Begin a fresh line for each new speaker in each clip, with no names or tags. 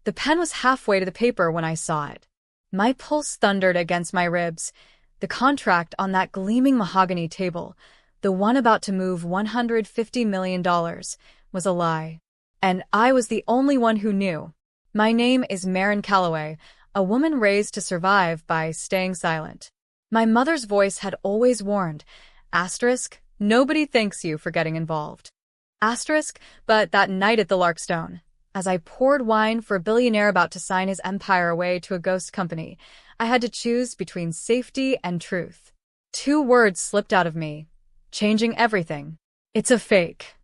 The pen was halfway to the paper when I saw it. My pulse thundered against my ribs. The contract on that gleaming mahogany table, the one about to move $150 million, was a lie. And I was the only one who knew. My name is Maren Calloway, a woman raised to survive by staying silent. My mother's voice had always warned, asterisk, nobody thanks you for getting involved. Asterisk, but that night at the Larkstone, as I poured wine for a billionaire about to sign his empire away to a ghost company, I had to choose between safety and truth. 2 words slipped out of me, changing everything. It's a fake.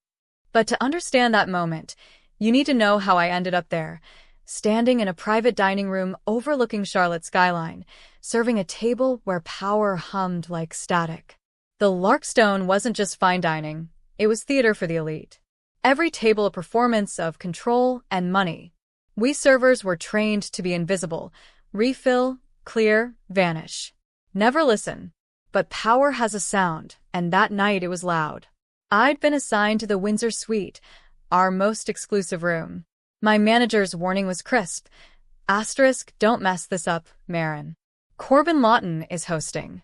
But to understand that moment, you need to know how I ended up there, standing in a private dining room overlooking Charlotte's skyline, serving a table where power hummed like static. The Larkstone wasn't just fine dining, it was theater for the elite. Every table a performance of control and money. We servers were trained to be invisible, refill, clear, vanish. Never listen. But power has a sound, and that night it was loud. I'd been assigned to the Windsor Suite, our most exclusive room. My manager's warning was crisp. Asterisk, don't mess this up, Maren. Corbin Lawton is hosting.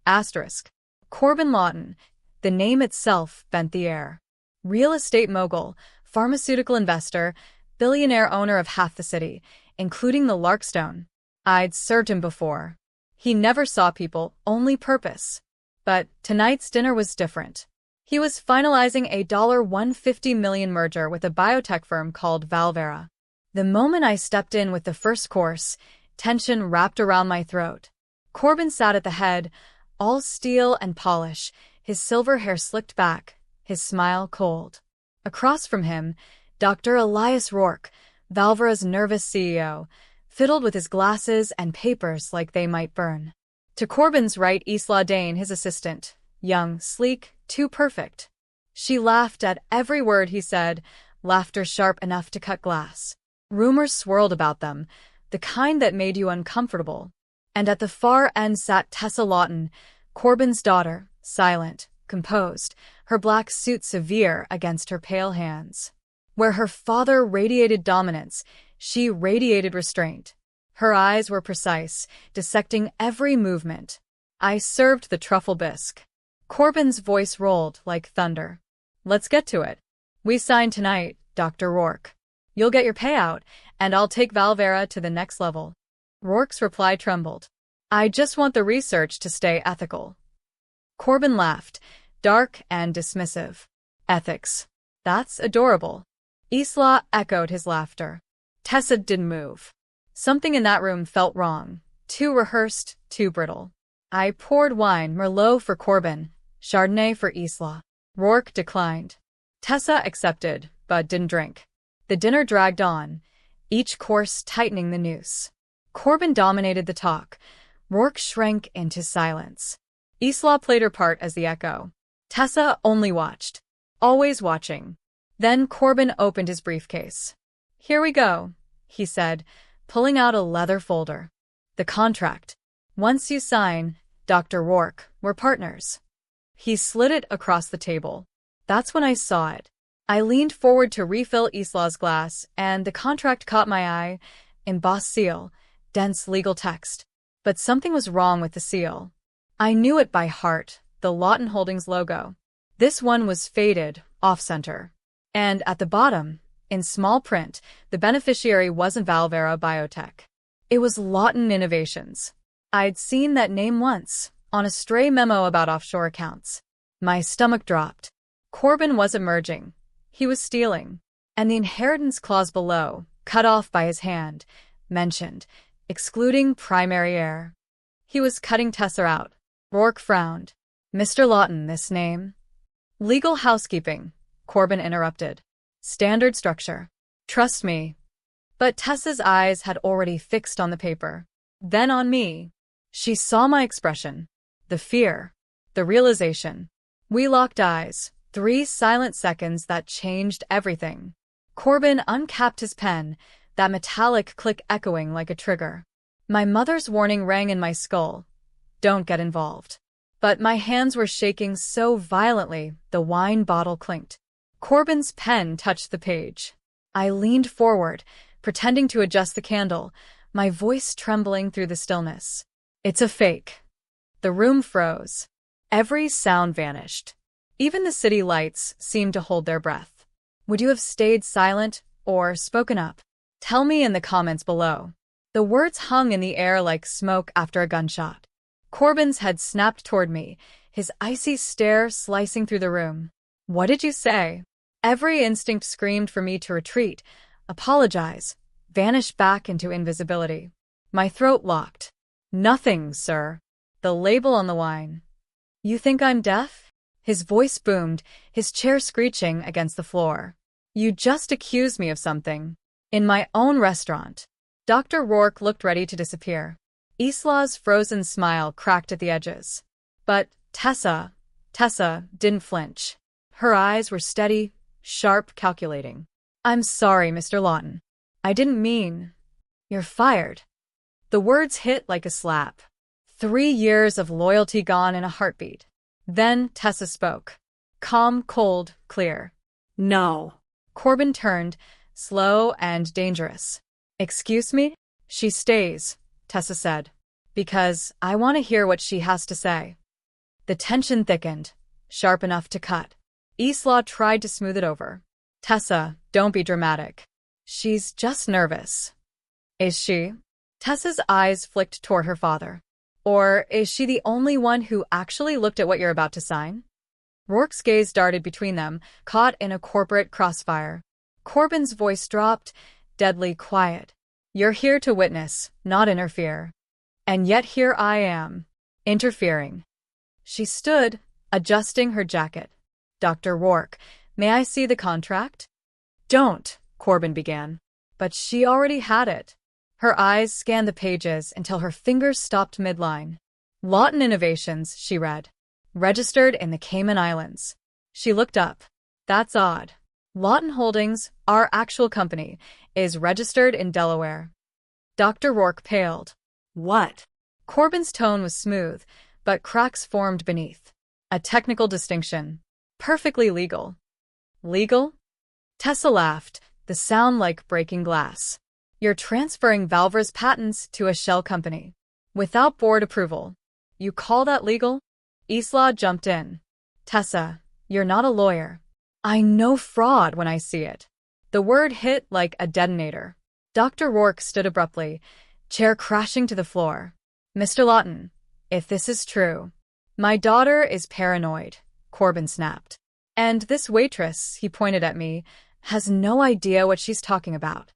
Asterisk. Corbin Lawton. The name itself bent the air. Real estate mogul, pharmaceutical investor, billionaire owner of half the city, including the Larkstone. I'd served him before. He never saw people, only purpose. But tonight's dinner was different. He was finalizing a $150 million merger with a biotech firm called Zara. The moment I stepped in with the first course, tension wrapped around my throat. Corbin sat at the head, all steel and polish, his silver hair slicked back, his smile cold. Across from him, Dr. Elias Rourke, Valvera's nervous CEO, fiddled with his glasses and papers like they might burn. To Corbin's right, Isla Dane, his assistant, young, sleek, too perfect. She laughed at every word he said, laughter sharp enough to cut glass. Rumors swirled about them, the kind that made you uncomfortable. And at the far end sat Tessa Lawton, Corbin's daughter, silent, composed, her black suit severe against her pale hands. Where her father radiated dominance, she radiated restraint. Her eyes were precise, dissecting every movement. I served the truffle bisque. Corbin's voice rolled like thunder. Let's get to it. We sign tonight, Dr. Rourke. You'll get your payout, and I'll take Valvera to the next level. Rourke's reply trembled. I just want the research to stay ethical. Corbin laughed, dark and dismissive. Ethics. That's adorable. Isla echoed his laughter. Tessa didn't move. Something in that room felt wrong. Too rehearsed, too brittle. I poured wine, Merlot for Corbin, Chardonnay for Isla. Rourke declined. Tessa accepted, but didn't drink. The dinner dragged on, each course tightening the noose. Corbin dominated the talk. Rourke shrank into silence. Isla played her part as the echo. Tessa only watched. Always watching. Then Corbin opened his briefcase. Here we go, he said, pulling out a leather folder. The contract. Once you sign, Dr. Rourke, we're partners. He slid it across the table. That's when I saw it. I leaned forward to refill Isla's glass, and the contract caught my eye. Embossed seal, dense legal text. But something was wrong with the seal. I knew it by heart, the Lawton Holdings logo. This one was faded, off-center. And at the bottom, in small print, the beneficiary wasn't Valvera Biotech. It was Lawton Innovations. I'd seen that name once, on a stray memo about offshore accounts. My stomach dropped. Corbin wasn't merging. He was stealing. And the inheritance clause below, cut off by his hand, mentioned, excluding primary heir. He was cutting Tessa out. Rourke frowned. Mr. Lawton, this name? Legal housekeeping, Corbin interrupted. Standard structure. Trust me. But Tessa's eyes had already fixed on the paper. Then on me. She saw my expression. The fear. The realization. We locked eyes. 3 silent seconds that changed everything. Corbin uncapped his pen, that metallic click echoing like a trigger. My mother's warning rang in my skull. Don't get involved. But my hands were shaking so violently, the wine bottle clinked. Corbin's pen touched the page. I leaned forward, pretending to adjust the candle, my voice trembling through the stillness. It's a fake. The room froze. Every sound vanished. Even the city lights seemed to hold their breath. Would you have stayed silent or spoken up? Tell me in the comments below. The words hung in the air like smoke after a gunshot. Corbin's head snapped toward me, his icy stare slicing through the room. What did you say? Every instinct screamed for me to retreat, apologize, vanish back into invisibility. My throat locked. Nothing, sir. The label on the wine. You think I'm deaf? His voice boomed, his chair screeching against the floor. You just accused me of something. In my own restaurant. Dr. Rourke looked ready to disappear. Isla's frozen smile cracked at the edges. But Tessa didn't flinch. Her eyes were steady, sharp, calculating. I'm sorry, Mr. Lawton. I didn't mean. You're fired. The words hit like a slap. 3 years of loyalty gone in a heartbeat. Then Tessa spoke. Calm, cold, clear. No. Corbin turned, slow and dangerous. Excuse me? She stays, Tessa said. Because I want to hear what she has to say. The tension thickened, sharp enough to cut. Isla tried to smooth it over. Tessa, don't be dramatic. She's just nervous. Is she? Tessa's eyes flicked toward her father. Or is she the only one who actually looked at what you're about to sign? Rourke's gaze darted between them, caught in a corporate crossfire. Corbin's voice dropped, deadly quiet. You're here to witness, not interfere. And yet here I am, interfering. She stood, adjusting her jacket. Dr. Rourke, may I see the contract? Don't, Corbin began. But she already had it. Her eyes scanned the pages until her fingers stopped midline. Lawton Innovations, she read. Registered in the Cayman Islands. She looked up. That's odd. Lawton Holdings, our actual company, is registered in Delaware. Dr. Rourke paled. What? Corbin's tone was smooth, but cracks formed beneath. A technical distinction. Perfectly legal. Legal? Tessa laughed, the sound like breaking glass. You're transferring Valvra's patents to a shell company. Without board approval. You call that legal? Isla jumped in. Tessa, you're not a lawyer. I know fraud when I see it. The word hit like a detonator. Dr. Rourke stood abruptly, chair crashing to the floor. Mr. Lawton, if this is true. My daughter is paranoid, Corbin snapped. And this waitress, he pointed at me, has no idea what she's talking about.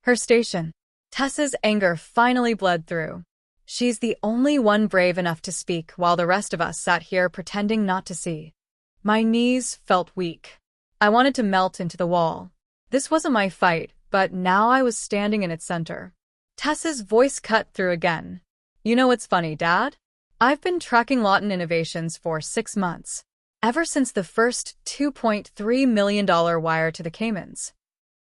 Her station. Tessa's anger finally bled through. She's the only one brave enough to speak while the rest of us sat here pretending not to see. My knees felt weak. I wanted to melt into the wall. This wasn't my fight, but now I was standing in its center. Tessa's voice cut through again. You know what's funny, Dad? I've been tracking Lawton Innovations for 6 months. Ever since the first $2.3 million wire to the Caymans.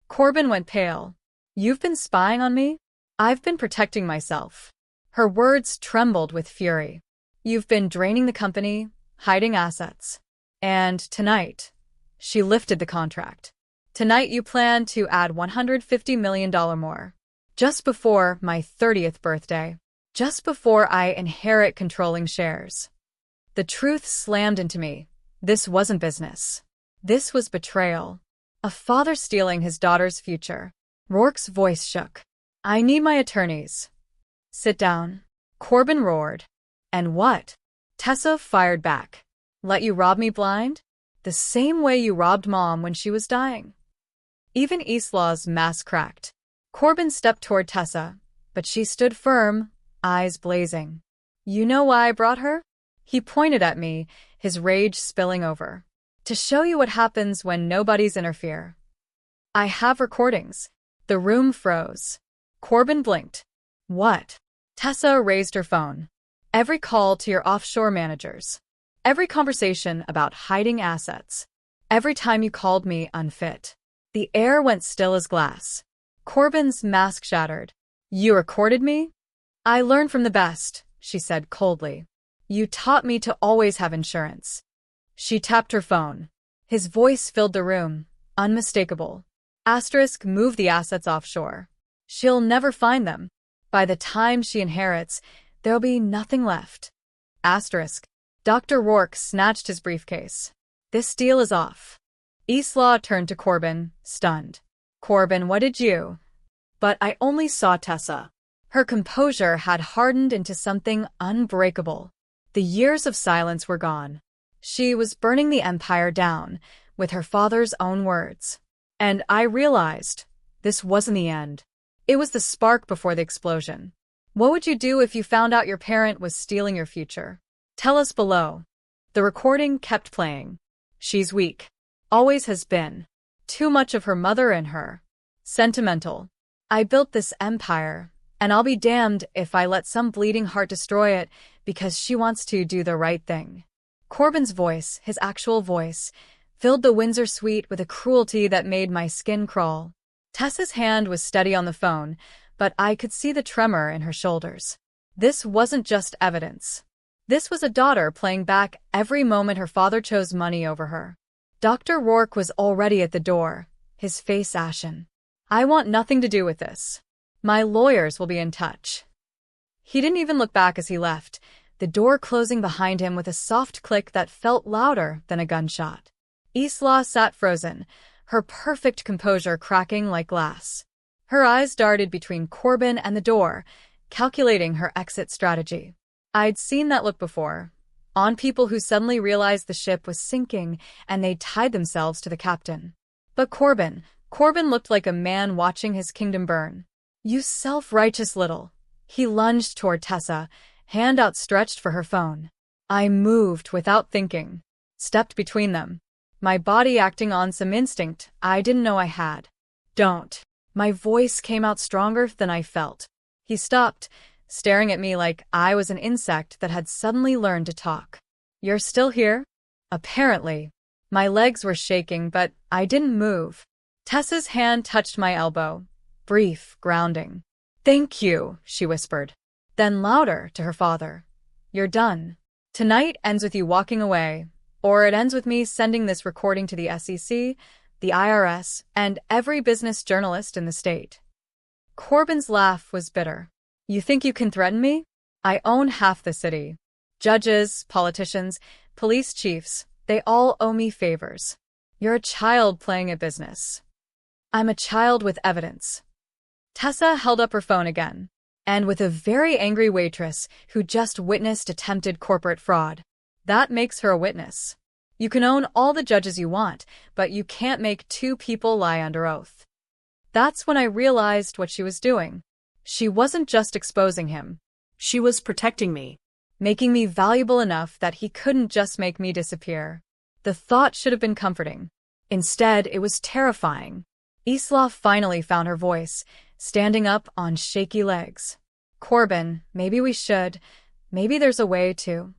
Corbin went pale. You've been spying on me? I've been protecting myself. Her words trembled with fury. You've been draining the company, hiding assets. And tonight, she lifted the contract. Tonight you plan to add $150 million more. Just before my 30th birthday. Just before I inherit controlling shares. The truth slammed into me. This wasn't business. This was betrayal. A father stealing his daughter's future. Rourke's voice shook. I need my attorneys. Sit down. Corbin roared. And what? Tessa fired back. Let you rob me blind? The same way you robbed Mom when she was dying. Even Isla's mask cracked. Corbin stepped toward Tessa, but she stood firm, eyes blazing. You know why I brought her? He pointed at me, his rage spilling over. To show you what happens when nobodies interfere. I have recordings. The room froze. Corbin blinked. What? Tessa raised her phone. Every call to your offshore managers. Every conversation about hiding assets. Every time you called me unfit. The air went still as glass. Corbin's mask shattered. You recorded me? I learned from the best, she said coldly. You taught me to always have insurance. She tapped her phone. His voice filled the room, unmistakable. Asterisk, move the assets offshore. She'll never find them. By the time she inherits, there'll be nothing left. Asterisk. Dr. Rourke snatched his briefcase. This deal is off. Isla turned to Corbin, stunned. Corbin, what did you? But I only saw Tessa. Her composure had hardened into something unbreakable. The years of silence were gone. She was burning the empire down, with her father's own words. And I realized, this wasn't the end. It was the spark before the explosion. What would you do if you found out your parent was stealing your future? Tell us below. The recording kept playing. She's weak. Always has been. Too much of her mother in her. Sentimental. I built this empire, and I'll be damned if I let some bleeding heart destroy it because she wants to do the right thing. Corbin's voice, his actual voice, filled the Windsor suite with a cruelty that made my skin crawl. Tessa's hand was steady on the phone, but I could see the tremor in her shoulders. This wasn't just evidence. This was a daughter playing back every moment her father chose money over her. Dr. Rourke was already at the door, his face ashen. I want nothing to do with this. My lawyers will be in touch. He didn't even look back as he left, the door closing behind him with a soft click that felt louder than a gunshot. Isla sat frozen, her perfect composure cracking like glass. Her eyes darted between Corbin and the door, calculating her exit strategy. I'd seen that look before, on people who suddenly realized the ship was sinking and they'd tied themselves to the captain. But Corbin looked like a man watching his kingdom burn. You self-righteous little. He lunged toward Tessa, hand outstretched for her phone. I moved without thinking, stepped between them, my body acting on some instinct I didn't know I had. Don't. My voice came out stronger than I felt. He stopped, staring at me like I was an insect that had suddenly learned to talk. You're still here? Apparently. My legs were shaking, but I didn't move. Tessa's hand touched my elbow. Brief, grounding. Thank you, she whispered. Then louder to her father. You're done. Tonight ends with you walking away, or it ends with me sending this recording to the SEC, the IRS, and every business journalist in the state. Corbin's laugh was bitter. You think you can threaten me? I own half the city. Judges, politicians, police chiefs, they all owe me favors. You're a child playing a business. I'm a child with evidence. Tessa held up her phone again, and with a very angry waitress who just witnessed attempted corporate fraud. That makes her a witness. You can own all the judges you want, but you can't make two people lie under oath. That's when I realized what she was doing. She wasn't just exposing him. She was protecting me, making me valuable enough that he couldn't just make me disappear. The thought should have been comforting. Instead, it was terrifying. Isla finally found her voice, standing up on shaky legs. Corbin, maybe we should. Maybe there's a way to.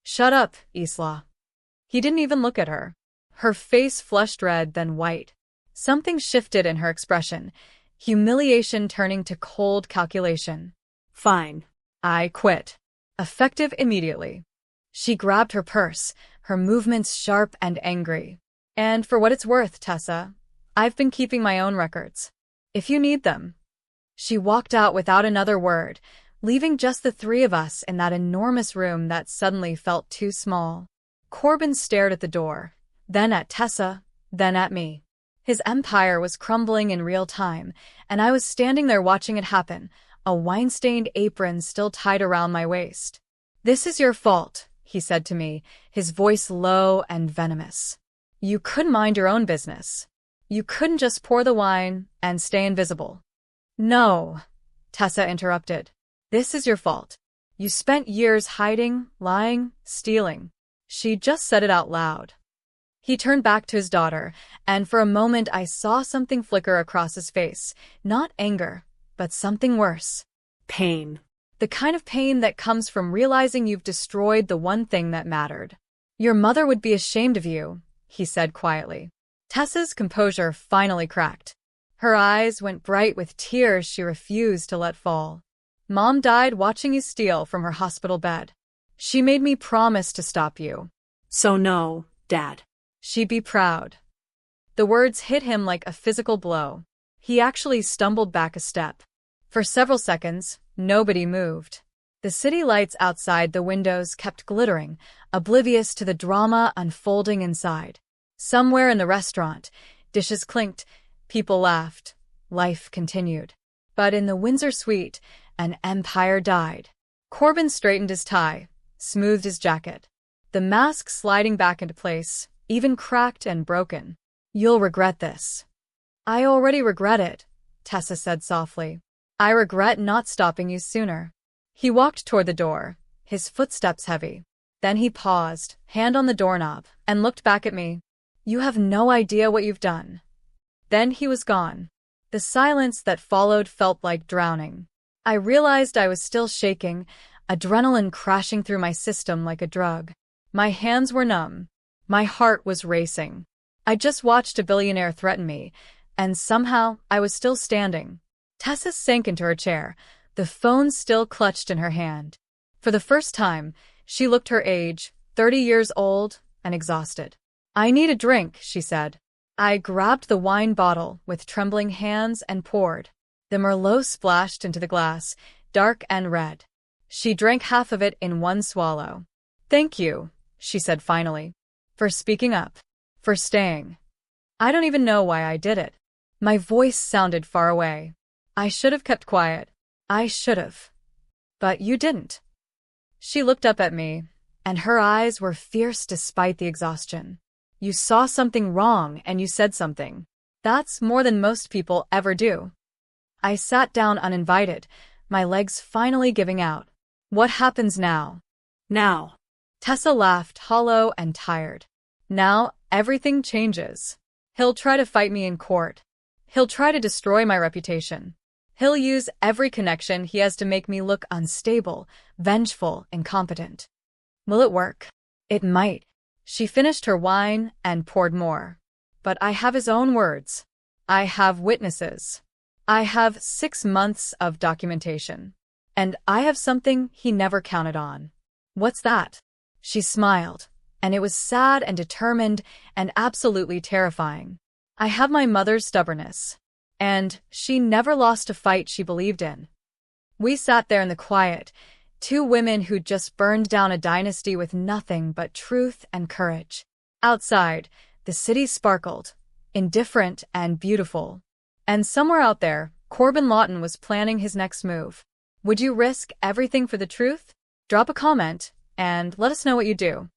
Shut up, Isla. He didn't even look at her. Her face flushed red, then white. Something shifted in her expression, humiliation turning to cold calculation. Fine. I quit. Effective immediately. She grabbed her purse, her movements sharp and angry. And for what it's worth, Tessa, I've been keeping my own records. If you need them. She walked out without another word, leaving just the three of us in that enormous room that suddenly felt too small. Corbin stared at the door, then at Tessa, then at me. His empire was crumbling in real time, and I was standing there watching it happen, a wine-stained apron still tied around my waist. This is your fault, he said to me, his voice low and venomous. You couldn't mind your own business. You couldn't just pour the wine and stay invisible. No, Tessa interrupted. This is your fault. You spent years hiding, lying, stealing. She just said it out loud. He turned back to his daughter, and for a moment I saw something flicker across his face. Not anger, but something worse. Pain. The kind of pain that comes from realizing you've destroyed the one thing that mattered. Your mother would be ashamed of you, he said quietly. Tessa's composure finally cracked. Her eyes went bright with tears she refused to let fall. Mom died watching you steal from her hospital bed. She made me promise to stop you. So no, Dad. She'd be proud. The words hit him like a physical blow. He actually stumbled back a step. For several seconds, nobody moved. The city lights outside the windows kept glittering, oblivious to the drama unfolding inside. Somewhere in the restaurant, dishes clinked, people laughed, life continued. But in the Windsor suite, an empire died. Corbin straightened his tie, smoothed his jacket. The mask sliding back into place, even cracked and broken. "You'll regret this." "I already regret it," Tessa said softly. "I regret not stopping you sooner." He walked toward the door, his footsteps heavy. Then he paused, hand on the doorknob, and looked back at me. "You have no idea what you've done." Then he was gone. The silence that followed felt like drowning. I realized I was still shaking, adrenaline crashing through my system like a drug. My hands were numb. My heart was racing. I just watched a billionaire threaten me, and somehow I was still standing. Tessa sank into her chair, the phone still clutched in her hand. For the first time, she looked her age, 30 years old, and exhausted. "I need a drink," she said. I grabbed the wine bottle with trembling hands and poured. The Merlot splashed into the glass, dark and red. She drank half of it in one swallow. "Thank you," she said finally, "for speaking up, for staying. I don't even know why I did it." My voice sounded far away. "I should have kept quiet. I should have. But you didn't." She looked up at me, and her eyes were fierce despite the exhaustion. "You saw something wrong and you said something. That's more than most people ever do." I sat down uninvited, my legs finally giving out. "What happens now?" "Now." Tessa laughed, hollow and tired. "Now, everything changes. He'll try to fight me in court. He'll try to destroy my reputation. He'll use every connection he has to make me look unstable, vengeful, incompetent. Will it work? It might." She finished her wine and poured more. "But I have his own words. I have witnesses. I have 6 months of documentation. And I have something he never counted on." "What's that?" She smiled, and it was sad and determined and absolutely terrifying. "I have my mother's stubbornness. And she never lost a fight she believed in." We sat there in the quiet, two women who'd just burned down a dynasty with nothing but truth and courage. Outside, the city sparkled, indifferent and beautiful. And somewhere out there, Corbin Lawton was planning his next move. Would you risk everything for the truth? Drop a comment, and let us know what you do.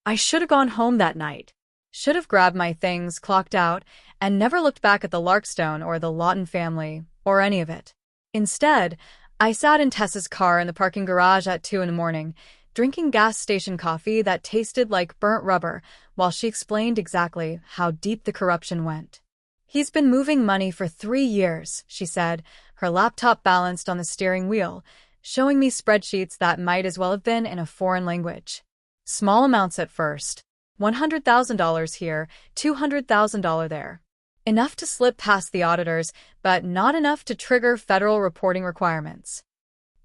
I should have gone home that night. Should have grabbed my things, clocked out, and never looked back at the Larkstone or the Lawton family, or any of it. Instead, I sat in Tessa's car in the parking garage at 2 a.m, drinking gas station coffee that tasted like burnt rubber while she explained exactly how deep the corruption went. "He's been moving money for 3 years, she said, her laptop balanced on the steering wheel, showing me spreadsheets that might as well have been in a foreign language. Small amounts at first. $100,000 here, $200,000 there. Enough to slip past the auditors, but not enough to trigger federal reporting requirements.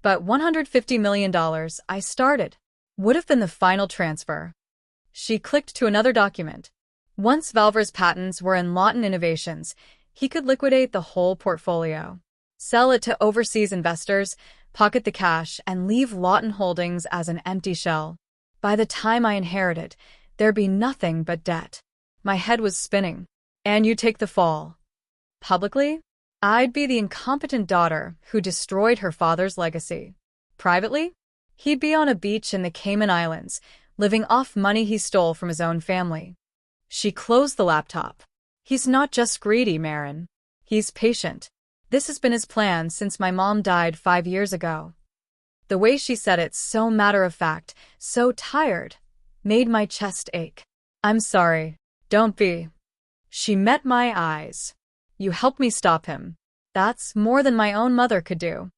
But $150 million, I started. Would have been the final transfer." She clicked to another document. Once Valver's patents were in Lawton Innovations, he could liquidate the whole portfolio. Sell it to overseas investors, pocket the cash, and leave Lawton Holdings as an empty shell. By the time I inherited, there'd be nothing but debt. My head was spinning. "And you take the fall." Publicly, I'd be the incompetent daughter who destroyed her father's legacy. Privately, he'd be on a beach in the Cayman Islands, living off money he stole from his own family. She closed the laptop. "He's not just greedy, Marin. He's patient. This has been his plan since my mom died 5 years ago." The way she said it, so matter-of-fact, so tired, made my chest ache. "I'm sorry. Don't be." She met my eyes. "You helped me stop him. That's more than my own mother could do."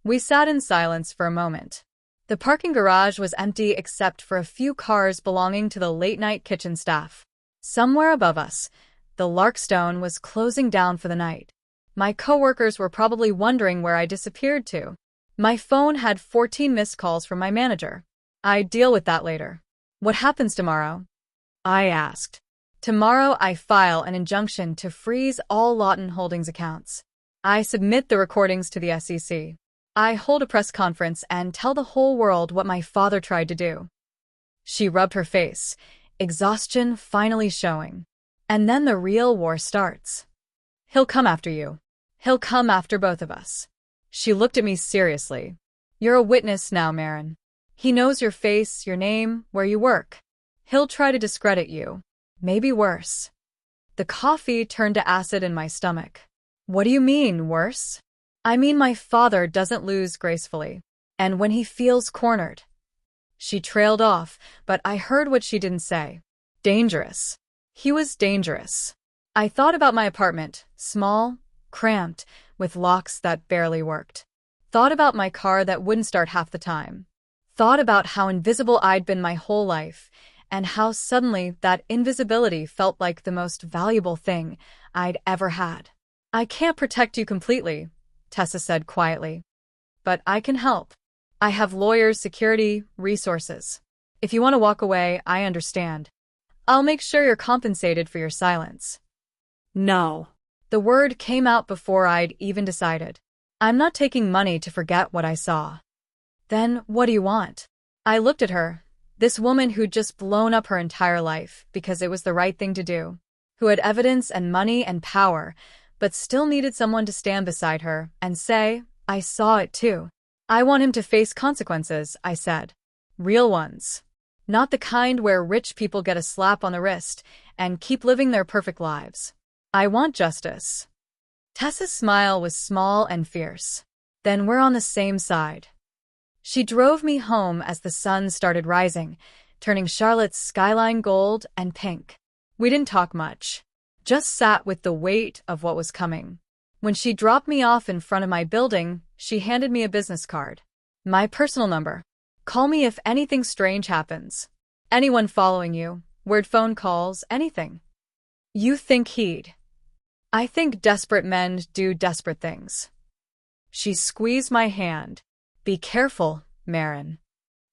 We sat in silence for a moment. The parking garage was empty except for a few cars belonging to the late-night kitchen staff. Somewhere above us, the Larkstone was closing down for the night. My coworkers were probably wondering where I disappeared to. My phone had 14 missed calls from my manager. "I'd deal with that later." "What happens tomorrow?" I asked. "Tomorrow I file an injunction to freeze all Lawton Holdings accounts." I submit the recordings to the SEC. I hold a press conference and tell the whole world what my father tried to do. She rubbed her face, exhaustion finally showing. And then the real war starts. He'll come after you. He'll come after both of us. She looked at me seriously. You're a witness now, Marin. He knows your face, your name, where you work. He'll try to discredit you. Maybe worse. The coffee turned to acid in my stomach. What do you mean, worse? I mean my father doesn't lose gracefully. And when he feels cornered. She trailed off, but I heard what she didn't say. Dangerous. He was dangerous. I thought about my apartment, small, cramped, with locks that barely worked. Thought about my car that wouldn't start half the time. Thought about how invisible I'd been my whole life, and how suddenly that invisibility felt like the most valuable thing I'd ever had. I can't protect you completely, Tessa said quietly. But I can help. I have lawyers, security, resources. If you want to walk away, I understand. I'll make sure you're compensated for your silence. No. The word came out before I'd even decided. I'm not taking money to forget what I saw. Then what do you want? I looked at her, this woman who'd just blown up her entire life because it was the right thing to do, who had evidence and money and power, but still needed someone to stand beside her and say, I saw it too. I want him to face consequences, I said. Real ones. Not the kind where rich people get a slap on the wrist and keep living their perfect lives. I want justice. Tessa's smile was small and fierce. Then we're on the same side. She drove me home as the sun started rising, turning Charlotte's skyline gold and pink. We didn't talk much. Just sat with the weight of what was coming. When she dropped me off in front of my building, she handed me a business card. My personal number. Call me if anything strange happens. Anyone following you, weird phone calls, anything. You think he'd. I think desperate men do desperate things. She squeezed my hand. Be careful, Marin.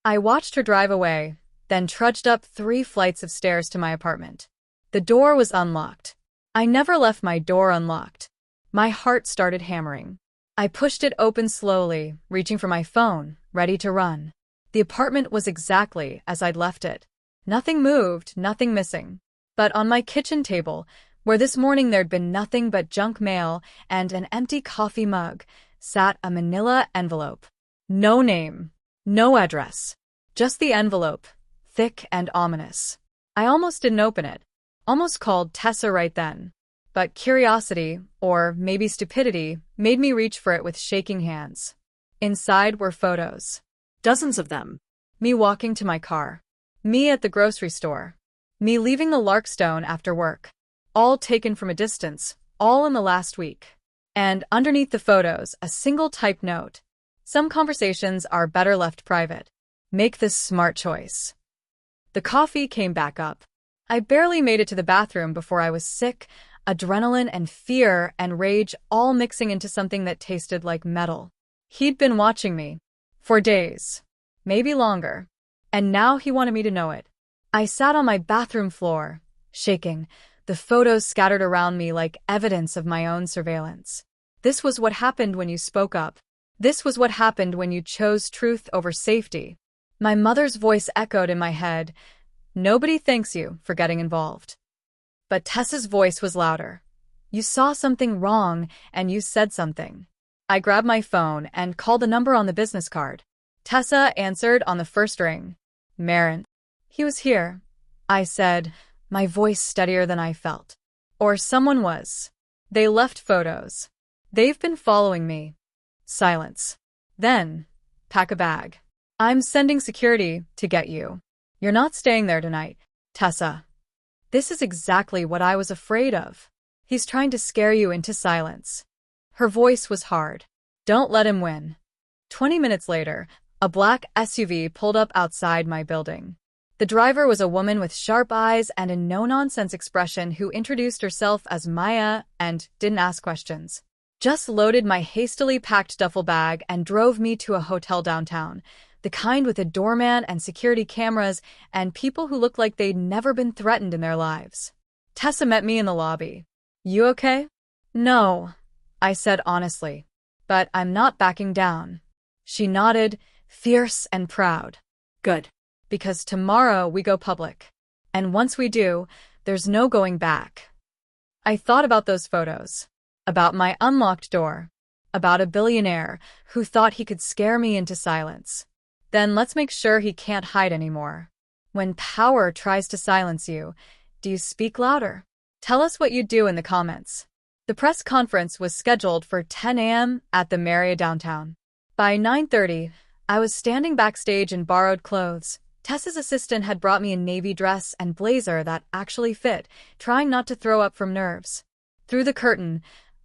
I watched her drive away, then trudged up 3 flights of stairs to my apartment. The door was unlocked. I never left my door unlocked. My heart started hammering. I pushed it open slowly, reaching for my phone, ready to run. The apartment was exactly as I'd left it. Nothing moved, nothing missing. But on my kitchen table, where this morning there'd been nothing but junk mail and an empty coffee mug, sat a manila envelope. No name, no address. Just the envelope, thick and ominous. I almost didn't open it. Almost called Tessa right then. But curiosity, or maybe stupidity, made me reach for it with shaking hands. Inside were photos. Dozens of them. Me walking to my car. Me at the grocery store. Me leaving the Larkstone after work. All taken from a distance, all in the last week. And underneath the photos, a single typed note. Some conversations are better left private. Make this smart choice. The coffee came back up. I barely made it to the bathroom before I was sick, adrenaline and fear and rage all mixing into something that tasted like metal. He'd been watching me. For days. Maybe longer. And now he wanted me to know it. I sat on my bathroom floor, shaking, the photos scattered around me like evidence of my own surveillance. This was what happened when you spoke up. This was what happened when you chose truth over safety. My mother's voice echoed in my head. Nobody thanks you for getting involved. But Tessa's voice was louder. You saw something wrong, and you said something. I grabbed my phone and called the number on the business card. Tessa answered on the first ring. Marin. He was here, I said, my voice steadier than I felt. Or someone was. They left photos. They've been following me. Silence. Then, pack a bag. I'm sending security to get you. You're not staying there tonight, Tessa. This is exactly what I was afraid of. He's trying to scare you into silence. Her voice was hard. Don't let him win. 20 minutes later, a black SUV pulled up outside my building. The driver was a woman with sharp eyes and a no-nonsense expression who introduced herself as Maya and didn't ask questions. Just loaded my hastily packed duffel bag and drove me to a hotel downtown, the kind with a doorman and security cameras and people who looked like they'd never been threatened in their lives. Tessa met me in the lobby. You okay? No, I said honestly. But I'm not backing down. She nodded, fierce and proud.
Good.
Because tomorrow we go public. And once we do, there's no going back. I thought about those photos. About my unlocked door. About a billionaire who thought he could scare me into silence. Then let's make sure he can't hide anymore. When power tries to silence you, do you speak louder? Tell us what you'd do in the comments. The press conference was scheduled for 10 a.m. at the Marriott downtown. By 9:30, I was standing backstage in borrowed clothes. Tessa's assistant had brought me a navy dress and blazer that actually fit, trying not to throw up from nerves. Through the curtain,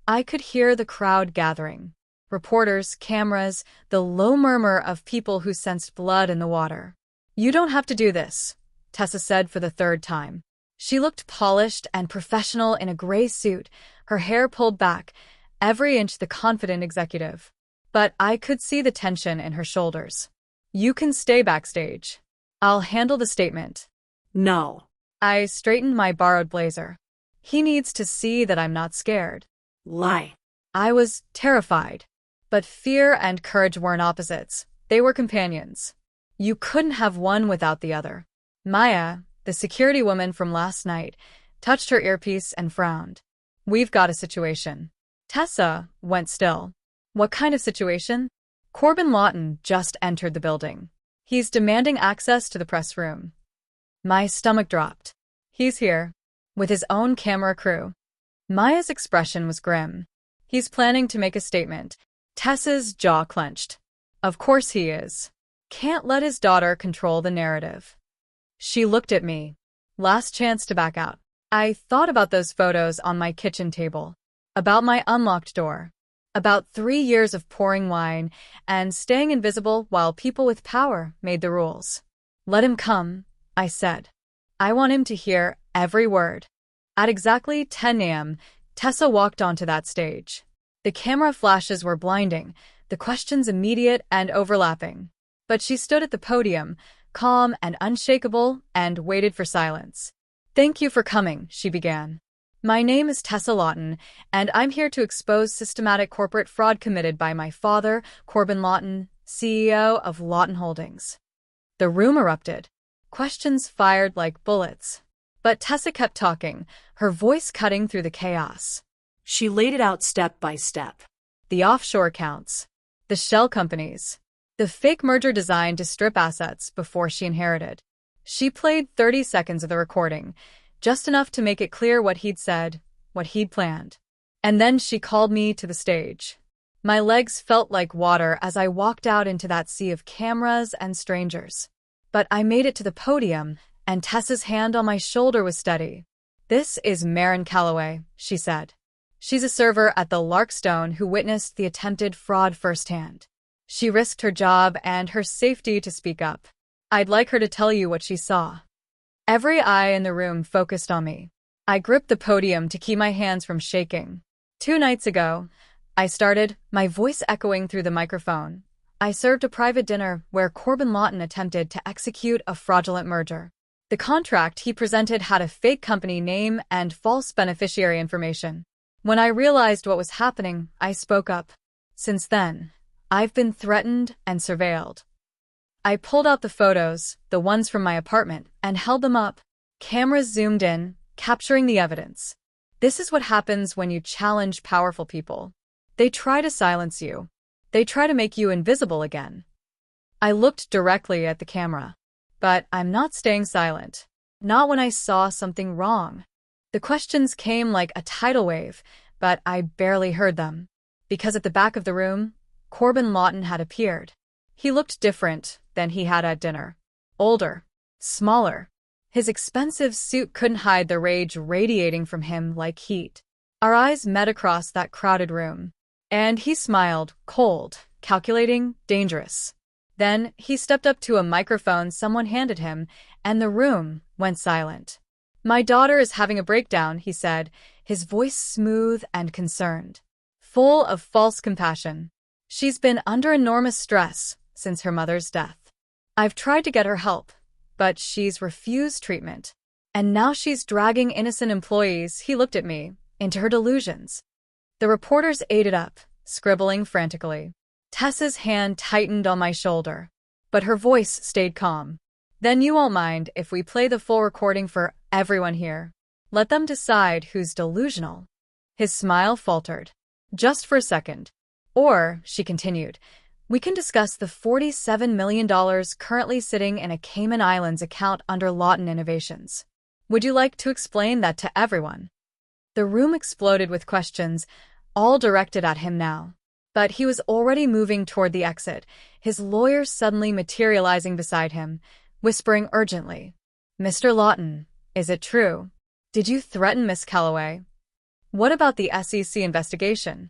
I could hear the crowd gathering. Reporters, cameras, the low murmur of people who sensed blood in the water. You don't have to do this, Tessa said for the third time. She looked polished and professional in a gray suit, her hair pulled back, every inch the confident executive. But I could see the tension in her shoulders. You can stay backstage. I'll handle the statement.
No.
I straightened my borrowed blazer. He needs to see that I'm not scared.
Lie.
I was terrified. But fear and courage weren't opposites. They were companions. You couldn't have one without the other. Maya, the security woman from last night, touched her earpiece and frowned. We've got a situation. Tessa went still. What kind of situation? Corbin Lawton just entered the building. He's demanding access to the press room. My stomach dropped. He's here, with his own camera crew. Maya's expression was grim. He's planning to make a statement. Tessa's jaw clenched. Of course he is. Can't let his daughter control the narrative. She looked at me. Last chance to back out. I thought about those photos on my kitchen table. About my unlocked door. About 3 years of pouring wine and staying invisible while people with power made the rules. Let him come, I said. I want him to hear every word. At exactly 10 a.m., Tessa walked onto that stage. The camera flashes were blinding, the questions immediate and overlapping. But she stood at the podium, calm and unshakable, and waited for silence. Thank you for coming, she began. My name is Tessa Lawton, and I'm here to expose systematic corporate fraud committed by my father, Corbin Lawton, CEO of Lawton Holdings. The room erupted. Questions fired like bullets. But Tessa kept talking, her voice cutting through the chaos.
She laid it out step by step.
The offshore accounts. The shell companies. The fake merger designed to strip assets before she inherited. She played 30 seconds of the recording, just enough to make it clear what he'd said, what he'd planned. And then she called me to the stage. My legs felt like water as I walked out into that sea of cameras and strangers. But I made it to the podium, and Tessa's hand on my shoulder was steady. This is Maren Calloway, she said. She's a server at the Larkstone who witnessed the attempted fraud firsthand. She risked her job and her safety to speak up. I'd like her to tell you what she saw. Every eye in the room focused on me. I gripped the podium to keep my hands from shaking. 2 nights ago, I started, my voice echoing through the microphone. I served a private dinner where Corbin Lawton attempted to execute a fraudulent merger. The contract he presented had a fake company name and false beneficiary information. When I realized what was happening, I spoke up. Since then, I've been threatened and surveilled. I pulled out the photos, the ones from my apartment, and held them up. Cameras zoomed in, capturing the evidence. This is what happens when you challenge powerful people. They try to silence you. They try to make you invisible again. I looked directly at the camera. But I'm not staying silent. Not when I saw something wrong. The questions came like a tidal wave, but I barely heard them. Because at the back of the room, Corbin Lawton had appeared. He looked different than he had at dinner. Older. Smaller. His expensive suit couldn't hide the rage radiating from him like heat. Our eyes met across that crowded room. And he smiled, cold, calculating, dangerous. Then he stepped up to a microphone someone handed him, and the room went silent. My daughter is having a breakdown, he said, his voice smooth and concerned, full of false compassion. She's been under enormous stress since her mother's death. I've tried to get her help, but she's refused treatment. And now she's dragging innocent employees, he looked at me, into her delusions. The reporters ate it up, scribbling frantically. Tessa's hand tightened on my shoulder, but her voice stayed calm. Then you won't mind if we play the full recording for everyone here. Let them decide who's delusional. His smile faltered. Just for a second. Or, she continued, we can discuss the $47 million currently sitting in a Cayman Islands account under Lawton Innovations. Would you like to explain that to everyone? The room exploded with questions, all directed at him now. But he was already moving toward the exit, his lawyer suddenly materializing beside him, whispering urgently, Mr. Lawton, is it true? Did you threaten Miss Calloway? What about the SEC investigation?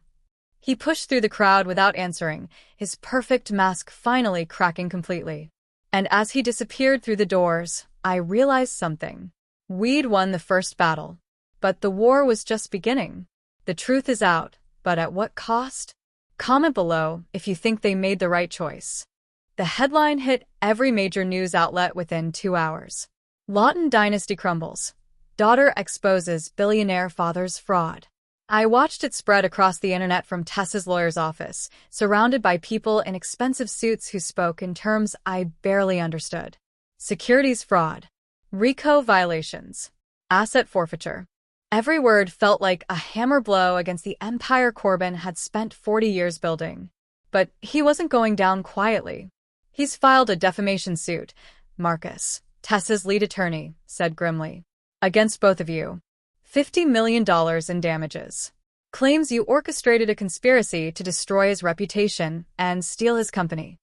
He pushed through the crowd without answering, his perfect mask finally cracking completely. And as he disappeared through the doors, I realized something. We'd won the first battle. But the war was just beginning. The truth is out, but at what cost? Comment below if you think they made the right choice. The headline hit every major news outlet within 2 hours. Lawton dynasty crumbles. Daughter exposes billionaire father's fraud. I watched it spread across the internet from Tessa's lawyer's office, surrounded by people in expensive suits who spoke in terms I barely understood. Securities fraud. RICO violations. Asset forfeiture. Every word felt like a hammer blow against the empire Corbin had spent 40 years building. But he wasn't going down quietly. He's filed a defamation suit, Marcus, Tessa's lead attorney, said grimly. Against both of you. $50 million in damages. Claims you orchestrated a conspiracy to destroy his reputation and steal his company.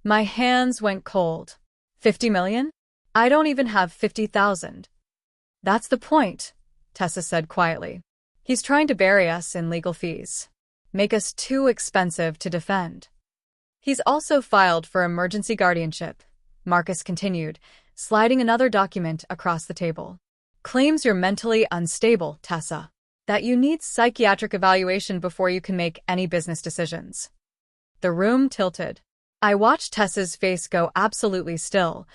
My hands went cold. 50 million? I don't even have 50,000. That's the point, Tessa said quietly. He's trying to bury us in legal fees. Make us too expensive to defend. He's also filed for emergency guardianship, Marcus continued, sliding another document across the table. Claims you're mentally unstable, Tessa. That you need psychiatric evaluation before you can make any business decisions. The room tilted. I watched Tessa's face go absolutely still,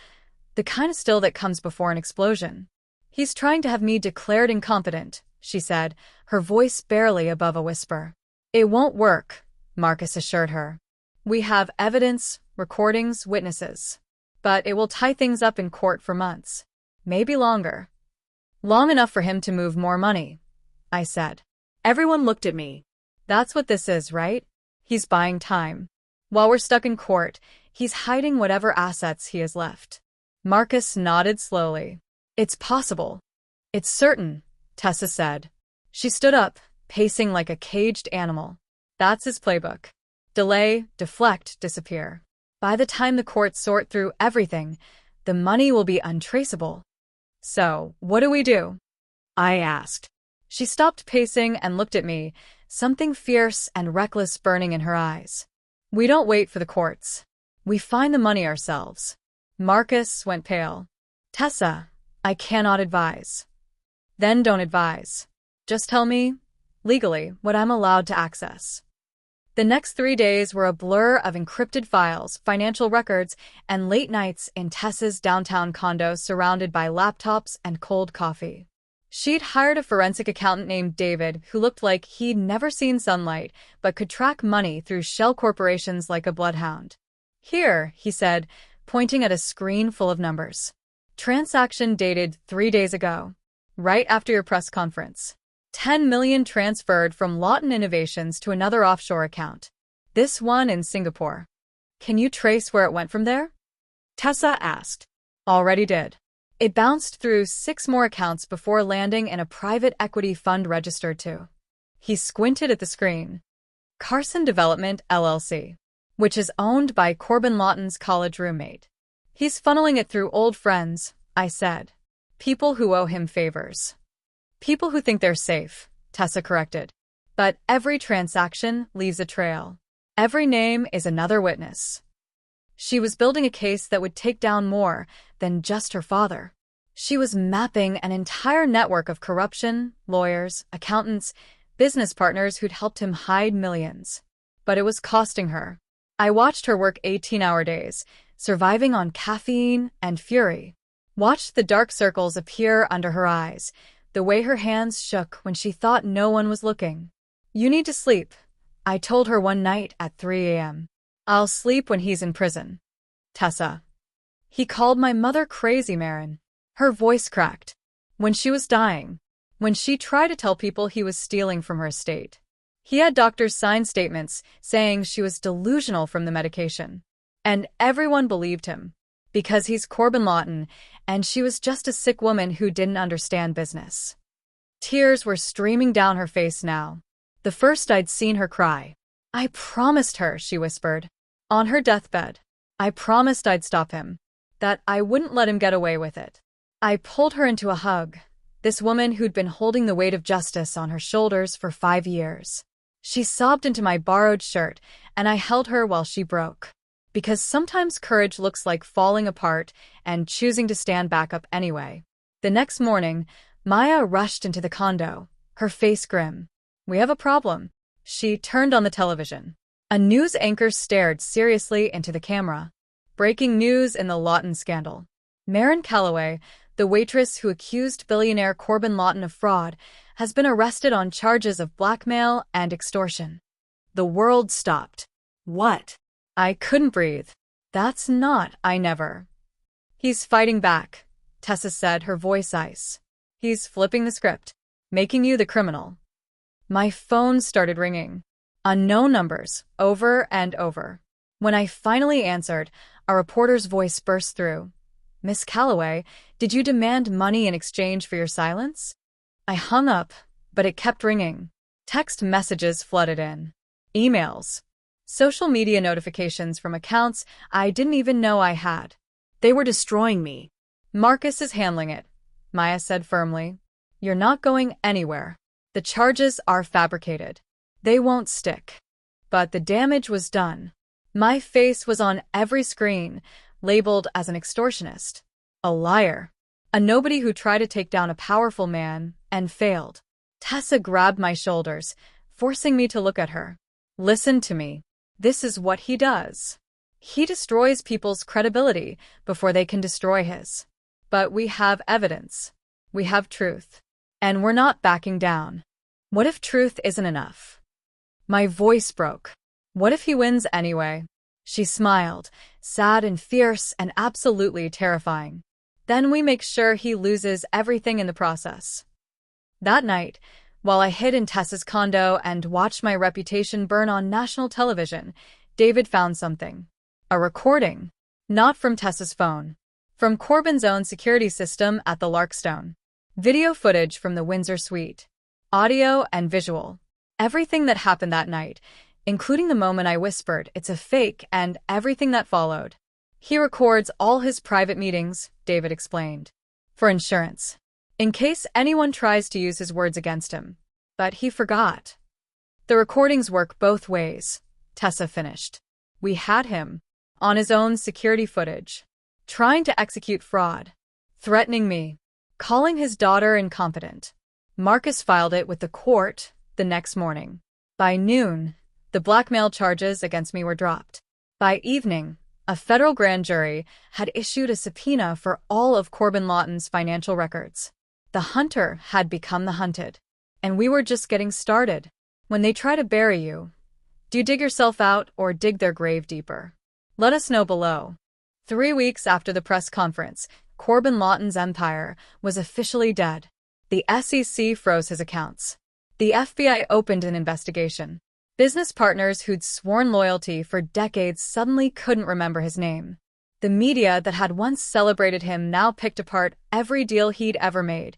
the kind of still that comes before an explosion. He's trying to have me declared incompetent, she said, her voice barely above a whisper. It won't work, Marcus assured her. We have evidence, recordings, witnesses. But it will tie things up in court for months. Maybe longer. Long enough for him to move more money, I said. Everyone looked at me. That's what this is, right? He's buying time. While we're stuck in court, he's hiding whatever assets he has left. Marcus nodded slowly. It's possible. It's certain, Tessa said. She stood up, pacing like a caged animal. That's his playbook. Delay, deflect, disappear. By the time the courts sort through everything, the money will be untraceable. So, what do we do? I asked. She stopped pacing and looked at me, something fierce and reckless burning in her eyes. We don't wait for the courts. We find the money ourselves. Marcus went pale. Tessa, I cannot advise. Then don't advise. Just tell me, legally, what I'm allowed to access. The next 3 days were a blur of encrypted files, financial records, and late nights in Tessa's downtown condo surrounded by laptops and cold coffee. She'd hired a forensic accountant named David who looked like he'd never seen sunlight but could track money through shell corporations like a bloodhound. Here, he said, pointing at a screen full of numbers. Transaction dated 3 days ago, right after your press conference. 10 million transferred from Lawton Innovations to another offshore account. This one in Singapore. Can you trace where it went from there? Tessa asked. Already did. It bounced through 6 more accounts before landing in a private equity fund registered to. He squinted at the screen. Carson Development, LLC, which is owned by Corbin Lawton's college roommate. He's funneling it through old friends, I said. People who owe him favors. People who think they're safe, Tessa corrected. But every transaction leaves a trail. Every name is another witness. She was building a case that would take down more than just her father. She was mapping an entire network of corruption, lawyers, accountants, business partners who'd helped him hide millions. But it was costing her. I watched her work 18-hour days, surviving on caffeine and fury. Watched the dark circles appear under her eyes, the way her hands shook when she thought no one was looking. You need to sleep, I told her one night at 3 a.m. I'll sleep when he's in prison. Tessa. He called my mother crazy, Marin. Her voice cracked. When she was dying. When she tried to tell people he was stealing from her estate. He had doctors sign statements saying she was delusional from the medication. And everyone believed him. Because he's Corbin Lawton, and she was just a sick woman who didn't understand business. Tears were streaming down her face now. The first I'd seen her cry. I promised her, she whispered. On her deathbed. I promised I'd stop him. That I wouldn't let him get away with it. I pulled her into a hug. This woman who'd been holding the weight of justice on her shoulders for 5 years. She sobbed into my borrowed shirt, and I held her while she broke. Because sometimes courage looks like falling apart and choosing to stand back up anyway. The next morning, Maya rushed into the condo, her face grim. We have a problem. She turned on the television. A news anchor stared seriously into the camera. Breaking news in the Lawton scandal. Marin Calloway, the waitress who accused billionaire Corbin Lawton of fraud, has been arrested on charges of blackmail and extortion. The world stopped.
What?
I couldn't breathe. That's not, I never. He's fighting back, Tessa said, her voice ice. He's flipping the script, making you the criminal. My phone started ringing. Unknown numbers, over and over. When I finally answered, a reporter's voice burst through. Miss Calloway, did you demand money in exchange for your silence? I hung up, but it kept ringing. Text messages flooded in. Emails. Social media notifications from accounts I didn't even know I had.
They were destroying me.
Marcus is handling it, Maya said firmly. You're not going anywhere. The charges are fabricated. They won't stick. But the damage was done. My face was on every screen, labeled as an extortionist, a liar, a nobody who tried to take down a powerful man and failed. Tessa grabbed my shoulders, forcing me to look at her. Listen to me. This is what he does. He destroys people's credibility before they can destroy his. But we have evidence. We have truth. And we're not backing down. What if truth isn't enough? My voice broke. What if he wins anyway? She smiled, sad and fierce and absolutely terrifying. Then we make sure he loses everything in the process. That night, while I hid in Tessa's condo and watched my reputation burn on national television, David found something. A recording. Not from Tessa's phone. From Corbin's own security system at the Larkstone. Video footage from the Windsor suite. Audio and visual. Everything that happened that night, including the moment I whispered, "It's a fake," and everything that followed. He records all his private meetings, David explained. For insurance. In case anyone tries to use his words against him. But he forgot. The recordings work both ways, Tessa finished. We had him. On his own security footage. Trying to execute fraud. Threatening me. Calling his daughter incompetent. Marcus filed it with the court the next morning. By noon, the blackmail charges against me were dropped. By evening, a federal grand jury had issued a subpoena for all of Corbin Lawton's financial records. The hunter had become the hunted. And we were just getting started. When they try to bury you, do you dig yourself out or dig their grave deeper? Let us know below. 3 weeks after the press conference, Corbin Lawton's empire was officially dead. The SEC froze his accounts. The FBI opened an investigation. Business partners who'd sworn loyalty for decades suddenly couldn't remember his name. The media that had once celebrated him now picked apart every deal he'd ever made,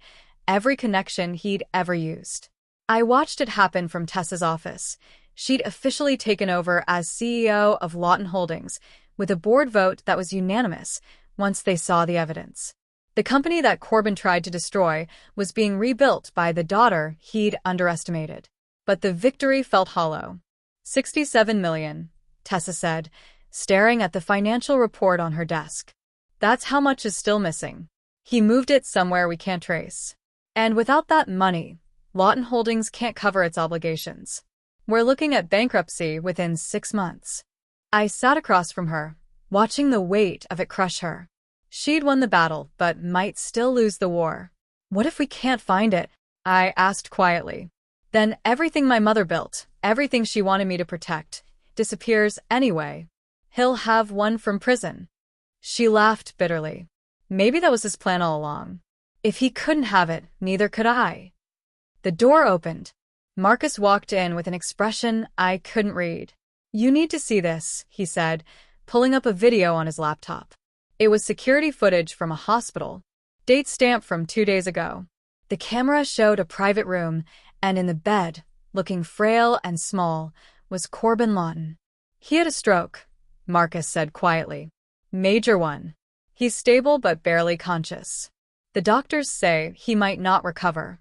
every connection he'd ever used. I watched it happen from Tessa's office. She'd officially taken over as CEO of Lawton Holdings, with a board vote that was unanimous once they saw the evidence. The company that Corbin tried to destroy was being rebuilt by the daughter he'd underestimated. But the victory felt hollow. $67 million, Tessa said, staring at the financial report on her desk. That's how much is still missing. He moved it somewhere we can't trace. And without that money, Lawton Holdings can't cover its obligations. We're looking at bankruptcy within 6 months. I sat across from her, watching the weight of it crush her. She'd won the battle, but might still lose the war. What if we can't find it? I asked quietly. Then everything my mother built, everything she wanted me to protect, disappears anyway. He'll have one from prison. She laughed bitterly. Maybe that was his plan all along. If he couldn't have it, neither could I. The door opened. Marcus walked in with an expression I couldn't read. You need to see this, he said, pulling up a video on his laptop. It was security footage from a hospital. Date stamped from 2 days ago. The camera showed a private room, and in the bed, looking frail and small, was Corbin Lawton. He had a stroke, Marcus said quietly. Major one. He's stable but barely conscious. The doctors say he might not recover.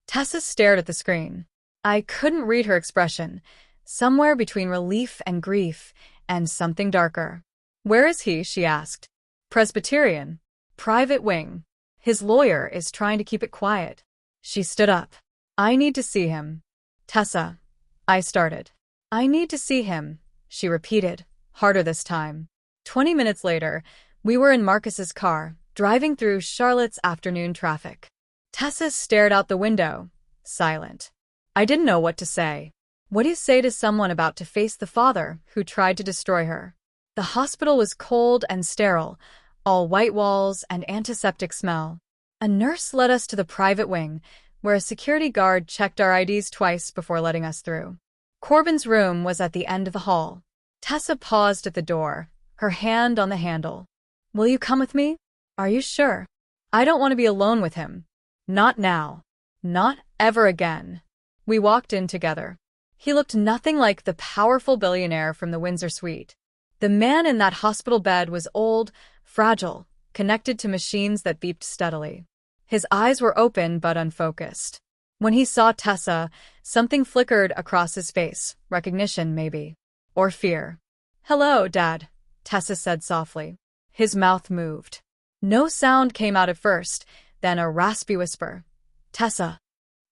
Tessa stared at the screen. I couldn't read her expression, somewhere between relief and grief, and something darker. Where is he? She asked. Presbyterian. Private wing. His lawyer is trying to keep it quiet. She stood up. I need to see him. Tessa. I started. I need to see him, she repeated, harder this time. 20 minutes later, we were in Marcus's car, driving through Charlotte's afternoon traffic. Tessa stared out the window, silent. I didn't know what to say. What do you say to someone about to face the father who tried to destroy her? The hospital was cold and sterile, all white walls and antiseptic smell. A nurse led us to the private wing, where a security guard checked our IDs twice before letting us through. Corbin's room was at the end of the hall. Tessa paused at the door, her hand on the handle. Will you come with me? Are you sure? I don't want to be alone with him. Not now. Not ever again. We walked in together. He looked nothing like the powerful billionaire from the Windsor suite. The man in that hospital bed was old, fragile, connected to machines that beeped steadily. His eyes were open but unfocused. When he saw Tessa, something flickered across his face, recognition maybe, or fear. Hello, Dad, Tessa said softly. His mouth moved. No sound came out at first, then a raspy whisper. Tessa,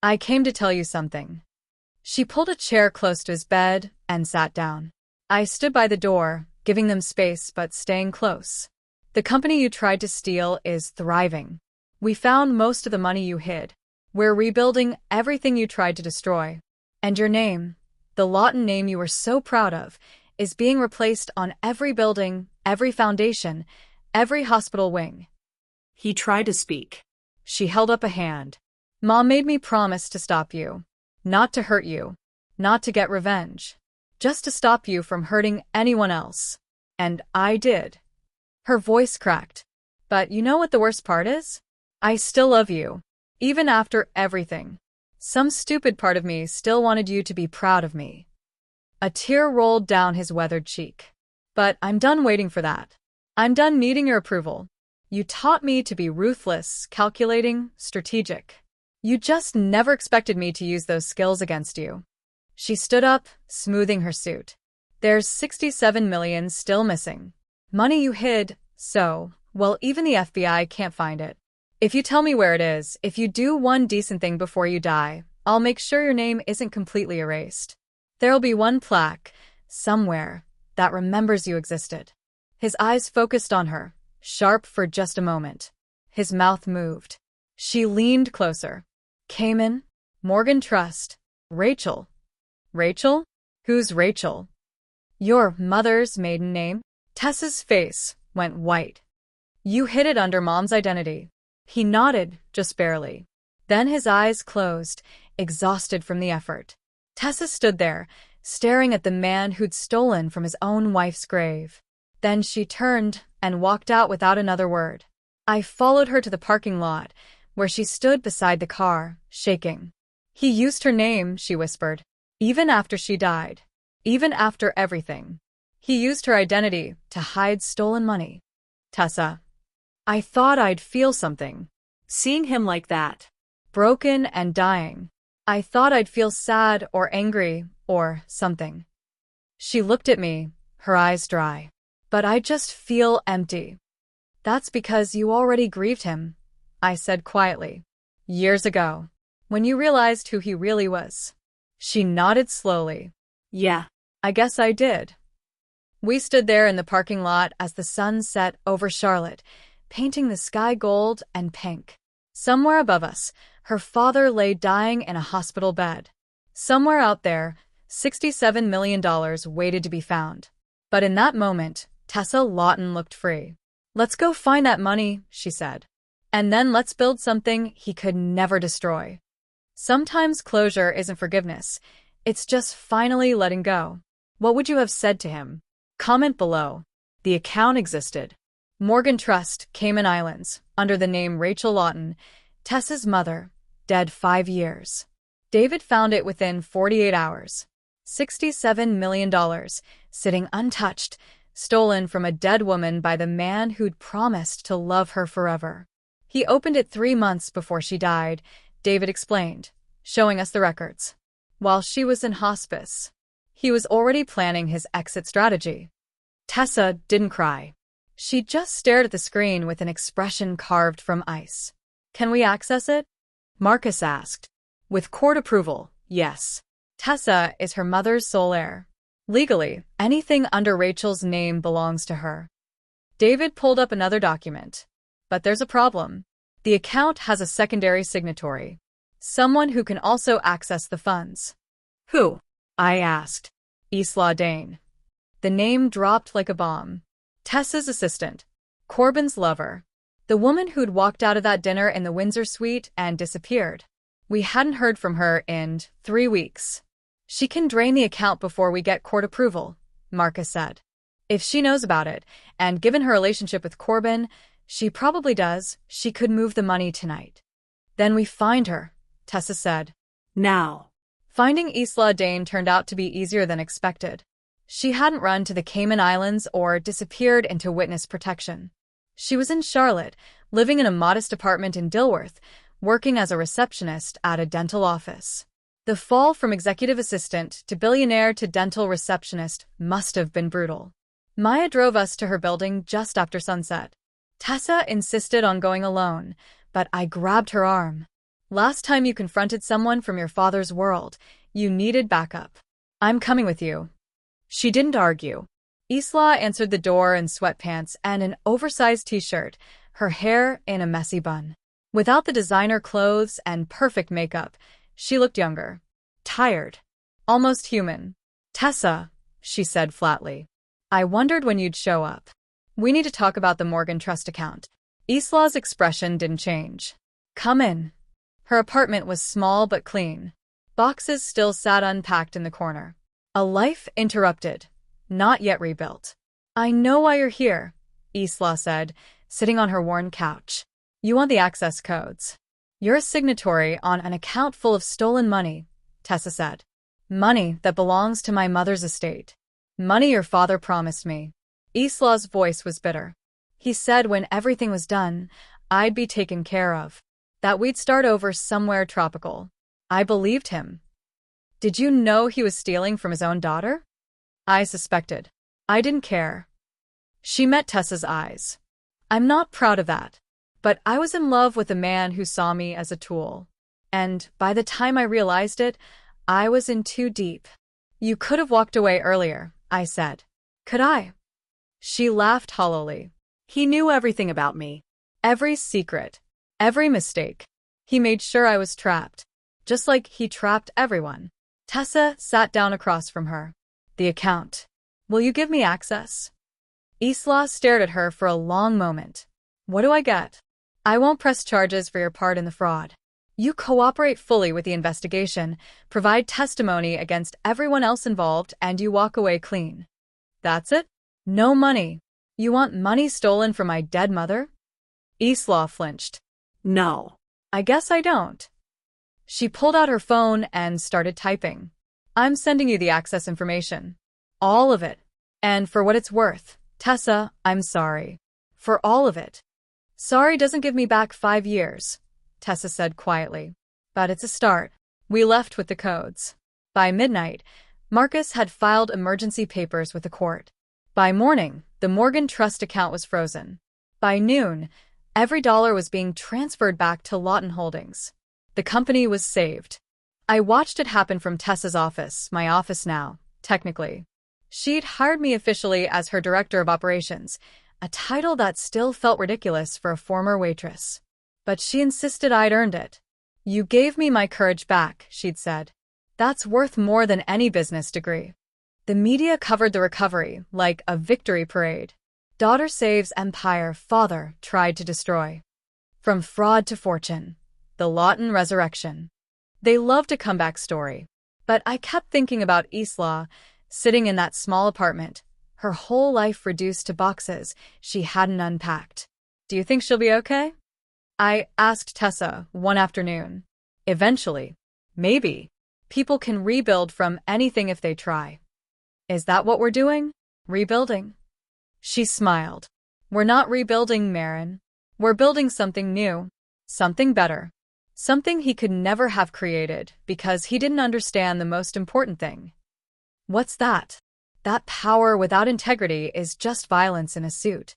I came to tell you something. She pulled a chair close to his bed and sat down. I stood by the door, giving them space but staying close. The company you tried to steal is thriving. We found most of the money you hid. We're rebuilding everything you tried to destroy. And your name, the Lawton name you were so proud of, is being replaced on every building, every foundation, every hospital wing.
He tried to speak.
She held up a hand. Mom made me promise to stop you. Not to hurt you. Not to get revenge. Just to stop you from hurting anyone else. And I did. Her voice cracked. But you know what the worst part is? I still love you. Even after everything. Some stupid part of me still wanted you to be proud of me. A tear rolled down his weathered cheek. But I'm done waiting for that. I'm done needing your approval. You taught me to be ruthless, calculating, strategic. You just never expected me to use those skills against you. She stood up, smoothing her suit. There's $67 million still missing. Money you hid, so, well, even the FBI can't find it. If you tell me where it is, if you do one decent thing before you die, I'll make sure your name isn't completely erased. There'll be one plaque, somewhere, that remembers you existed. His eyes focused on her, sharp for just a moment. His mouth moved. She leaned closer. Cayman, Morgan Trust, Rachel. Rachel? Who's Rachel? Your mother's maiden name? Tessa's face went white. You hid it under Mom's identity. He nodded, just barely. Then his eyes closed, exhausted from the effort. Tessa stood there, staring at the man who'd stolen from his own wife's grave. Then she turned and walked out without another word. I followed her to the parking lot, where she stood beside the car, shaking. He used her name, she whispered. Even after she died. Even after everything. He used her identity to hide stolen money. Tessa. I thought I'd feel something.
Seeing him like that.
Broken and dying. I thought I'd feel sad or angry or something. She looked at me, her eyes dry. But I just feel empty. That's because you already grieved him, I said quietly. Years ago. When you realized who he really was. She nodded slowly.
Yeah.
I guess I did. We stood there in the parking lot as the sun set over Charlotte, painting the sky gold and pink. Somewhere above us, her father lay dying in a hospital bed. Somewhere out there, $67 million waited to be found. But in that moment, Tessa Lawton looked free. "Let's go find that money," she said. "And then let's build something he could never destroy." Sometimes closure isn't forgiveness. It's just finally letting go. What would you have said to him? Comment below. The account existed. Morgan Trust, Cayman Islands, under the name Rachel Lawton, Tessa's mother, dead 5 years. David found it within 48 hours. $67 million, sitting untouched, stolen from a dead woman by the man who'd promised to love her forever. He opened it 3 months before she died, David explained, showing us the records. While she was in hospice, he was already planning his exit strategy. Tessa didn't cry. She just stared at the screen with an expression carved from ice. "Can we access it?" Marcus asked. "With court approval, yes. Tessa is her mother's sole heir. Legally, anything under Rachel's name belongs to her." David pulled up another document. But there's a problem. The account has a secondary signatory. Someone who can also access the funds. "Who?" I asked. "Isla Dane." The name dropped like a bomb. Tessa's assistant. Corbin's lover. The woman who'd walked out of that dinner in the Windsor suite and disappeared. We hadn't heard from her in 3 weeks. "She can drain the account before we get court approval," Marcus said. "If she knows about it, and given her relationship with Corbin, she probably does, she could move the money tonight." "Then we find her," Tessa said.
Now.
Finding Isla Dane turned out to be easier than expected. She hadn't run to the Cayman Islands or disappeared into witness protection. She was in Charlotte, living in a modest apartment in Dilworth, working as a receptionist at a dental office. The fall from executive assistant to billionaire to dental receptionist must have been brutal. Maya drove us to her building just after sunset. Tessa insisted on going alone, but I grabbed her arm. "Last time you confronted someone from your father's world, you needed backup. I'm coming with you." She didn't argue. Isla answered the door in sweatpants and an oversized t-shirt, her hair in a messy bun. Without the designer clothes and perfect makeup, she looked younger, tired, almost human. "Tessa," she said flatly, "I wondered when you'd show up. We need to talk about the Morgan Trust account." Isla's expression didn't change. "Come in." Her apartment was small but clean. Boxes still sat unpacked in the corner. A life interrupted, not yet rebuilt. "I know why you're here," Isla said, sitting on her worn couch. "You want the access codes. You're a signatory on an account full of stolen money," Tessa said. "Money that belongs to my mother's estate. Money your father promised me." Isla's voice was bitter. "He said when everything was done, I'd be taken care of. That we'd start over somewhere tropical." I believed him. "Did you know he was stealing from his own daughter?" I suspected. I didn't care. She met Tessa's eyes. "I'm not proud of that. But I was in love with a man who saw me as a tool. And by the time I realized it, I was in too deep." "You could have walked away earlier," I said. "Could I?" She laughed hollowly. "He knew everything about me. Every secret. Every mistake. He made sure I was trapped. Just like he trapped everyone." Tessa sat down across from her. "The account. Will you give me access?" Isla stared at her for a long moment. "What do I get?" "I won't press charges for your part in the fraud. You cooperate fully with the investigation, provide testimony against everyone else involved, and you walk away clean. That's it? No money. You want money stolen from my dead mother?" Isla flinched. "No. I guess I don't." She pulled out her phone and started typing. "I'm sending you the access information. All of it. And for what it's worth, Tessa, I'm sorry. For all of it." "Sorry doesn't give me back 5 years," Tessa said quietly. "But it's a start." We left with the codes. By midnight, Marcus had filed emergency papers with the court. By morning, the Morgan Trust account was frozen. By noon, every dollar was being transferred back to Lawton Holdings. The company was saved. I watched it happen from Tessa's office, my office now, technically. She'd hired me officially as her director of operations, a title that still felt ridiculous for a former waitress. But she insisted I'd earned it. "You gave me my courage back," she'd said. That's worth more than any business degree. The media covered the recovery like a victory parade. Daughter saves empire father tried to destroy. From fraud to fortune. The Lawton resurrection. They loved a comeback story. But I kept thinking about Isla, sitting in that small apartment, her whole life reduced to boxes she hadn't unpacked. Do you think she'll be okay? I asked Tessa one afternoon. Eventually. Maybe. People can rebuild from anything if they try. Is that what we're doing? Rebuilding? She smiled. We're not rebuilding, Marin. We're building something new. Something better. Something he could never have created because he didn't understand the most important thing. What's that? That power without integrity is just violence in a suit.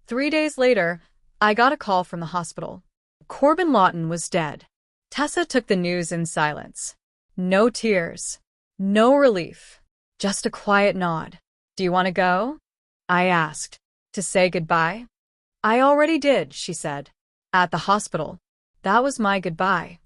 3 days later, I got a call from the hospital. Corbin Lawton was dead. Tessa took the news in silence. No tears. No relief. Just a quiet nod. Do you want to go? I asked. To say goodbye? I already did, she said. At the hospital. That was my goodbye.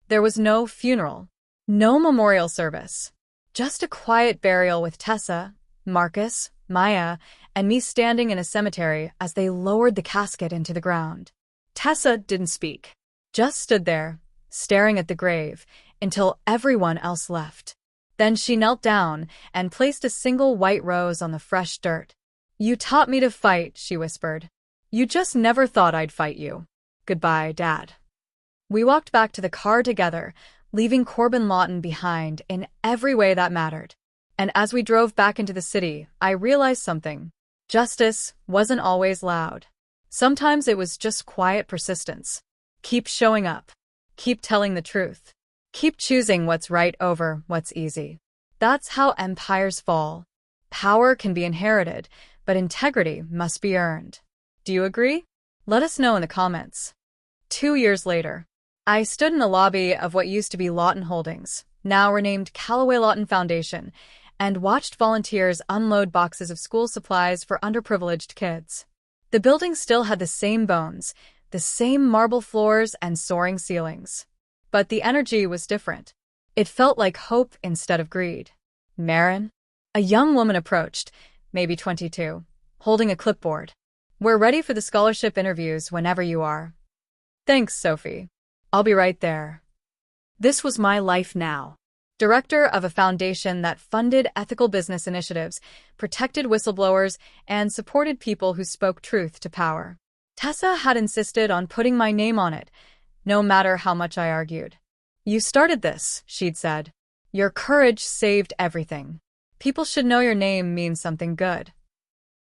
There was no funeral. No memorial service. Just a quiet burial with Tessa, Marcus, Maya, and me standing in a cemetery as they lowered the casket into the ground. Tessa didn't speak. Just stood there, staring at the grave, until everyone else left. Then she knelt down and placed a single white rose on the fresh dirt. You taught me to fight, she whispered. You just never thought I'd fight you. Goodbye, Dad. We walked back to the car together, leaving Corbin Lawton behind in every way that mattered. And as we drove back into the city, I realized something. Justice wasn't always loud. Sometimes it was just quiet persistence. Keep showing up. Keep telling the truth. Keep choosing what's right over what's easy. That's how empires fall. Power can be inherited, but integrity must be earned. Do you agree? Let us know in the comments. 2 years later, I stood in the lobby of what used to be Lawton Holdings, now renamed Callaway Lawton Foundation, and watched volunteers unload boxes of school supplies for underprivileged kids. The building still had the same bones, the same marble floors and soaring ceilings. But the energy was different. It felt like hope instead of greed. Marin? A young woman approached, maybe 22, holding a clipboard. We're ready for the scholarship interviews whenever you are. Thanks, Sophie. I'll be right there. This was my life now. Director of a foundation that funded ethical business initiatives, protected whistleblowers, and supported people who spoke truth to power. Tessa had insisted on putting my name on it, no matter how much I argued. You started this, she'd said. Your courage saved everything. People should know your name means something good.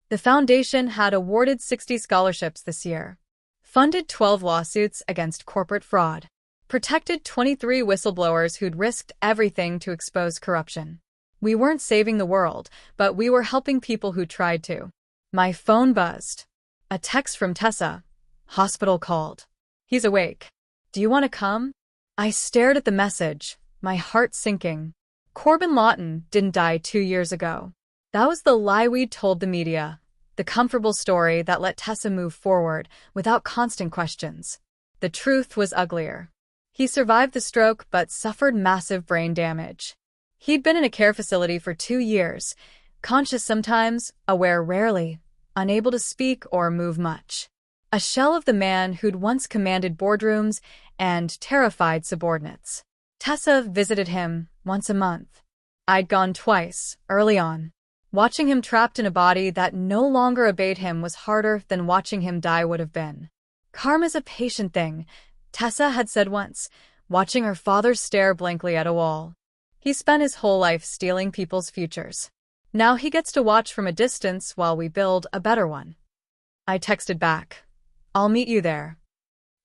The foundation had awarded 60 scholarships this year, funded 12 lawsuits against corporate fraud, protected 23 whistleblowers who'd risked everything to expose corruption. We weren't saving the world, but we were helping people who tried to. My phone buzzed. A text from Tessa. Hospital called. He's awake. Do you want to come? I stared at the message, my heart sinking. Corbin Lawton didn't die 2 years ago. That was the lie we'd told the media, the comfortable story that let Tessa move forward without constant questions. The truth was uglier. He survived the stroke but suffered massive brain damage. He'd been in a care facility for 2 years, conscious sometimes, aware rarely, unable to speak or move much. A shell of the man who'd once commanded boardrooms and terrified subordinates. Tessa visited him once a month. I'd gone twice, early on. Watching him trapped in a body that no longer obeyed him was harder than watching him die would have been. Karma's a patient thing, Tessa had said once, watching her father stare blankly at a wall. He spent his whole life stealing people's futures. Now he gets to watch from a distance while we build a better one. I texted back. I'll meet you there.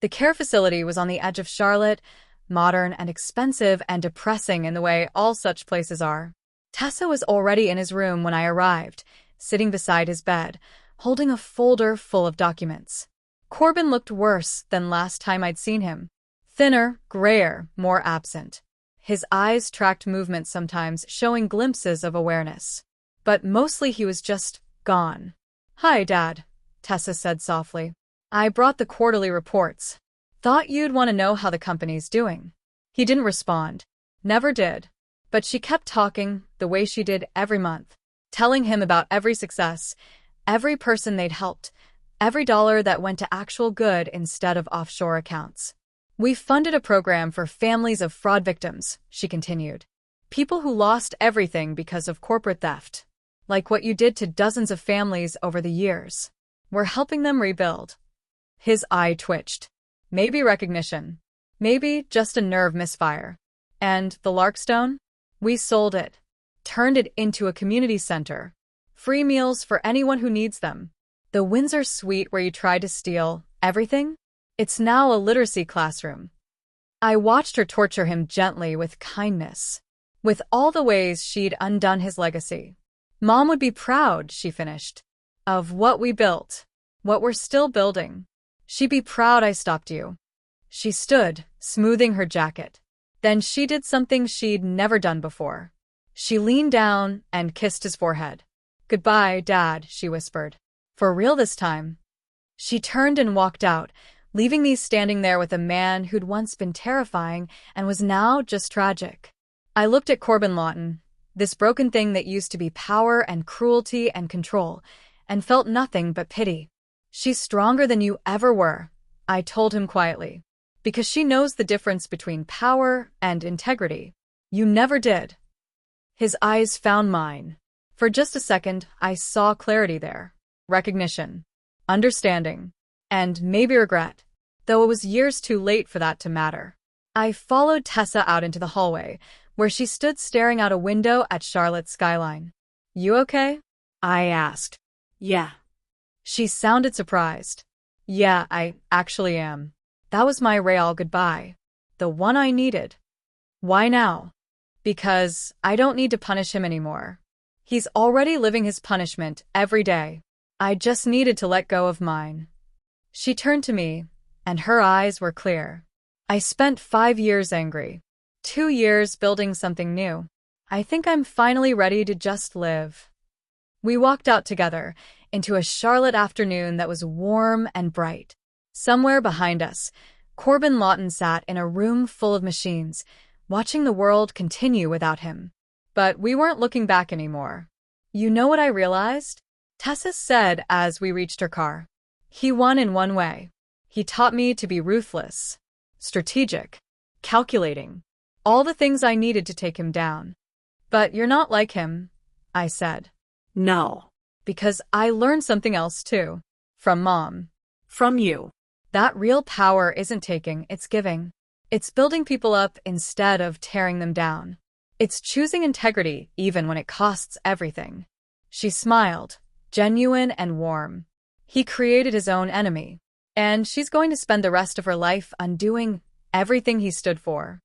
The care facility was on the edge of Charlotte, modern and expensive and depressing in the way all such places are. Tessa was already in his room when I arrived, sitting beside his bed, holding a folder full of documents. Corbin looked worse than last time I'd seen him. Thinner, grayer, more absent. His eyes tracked movement sometimes, showing glimpses of awareness. But mostly he was just gone. Hi, Dad, Tessa said softly. I brought the quarterly reports. Thought you'd want to know how the company's doing. He didn't respond. Never did. But she kept talking the way she did every month, telling him about every success, every person they'd helped, every dollar that went to actual good instead of offshore accounts. We funded a program for families of fraud victims, she continued. People who lost everything because of corporate theft. Like what you did to dozens of families over the years. We're helping them rebuild. His eye twitched. Maybe recognition. Maybe just a nerve misfire. And the Larkstone? We sold it. Turned it into a community center. Free meals for anyone who needs them. The Windsor suite where you tried to steal everything? It's now a literacy classroom. I watched her torture him gently with kindness. With all the ways she'd undone his legacy. Mom would be proud, she finished, of what we built, what we're still building. She'd be proud I stopped you. She stood, smoothing her jacket. Then she did something she'd never done before. She leaned down and kissed his forehead. Goodbye, Dad, she whispered. For real this time. She turned and walked out, leaving me standing there with a man who'd once been terrifying and was now just tragic. I looked at Corbin Lawton, this broken thing that used to be power and cruelty and control, and felt nothing but pity. She's stronger than you ever were, I told him quietly, because she knows the difference between power and integrity. You never did. His eyes found mine. For just a second, I saw clarity there. Recognition. Understanding. And maybe regret, though it was years too late for that to matter. I followed Tessa out into the hallway, where she stood staring out a window at Charlotte's skyline. You okay? I asked.
Yeah.
She sounded surprised. Yeah, I actually am. That was my real goodbye. The one I needed. Why now? Because I don't need to punish him anymore. He's already living his punishment every day. I just needed to let go of mine. She turned to me, and her eyes were clear. I spent 5 years angry. 2 years building something new. I think I'm finally ready to just live. We walked out together into a Charlotte afternoon that was warm and bright. Somewhere behind us, Corbin Lawton sat in a room full of machines, watching the world continue without him. But we weren't looking back anymore. You know what I realized? Tessa said as we reached her car. He won in one way. He taught me to be ruthless, strategic, calculating. All the things I needed to take him down. But you're not like him, I said.
No.
Because I learned something else too. From Mom.
From you.
That real power isn't taking, it's giving. It's building people up instead of tearing them down. It's choosing integrity even when it costs everything. She smiled, genuine and warm. He created his own enemy. And she's going to spend the rest of her life undoing everything he stood for.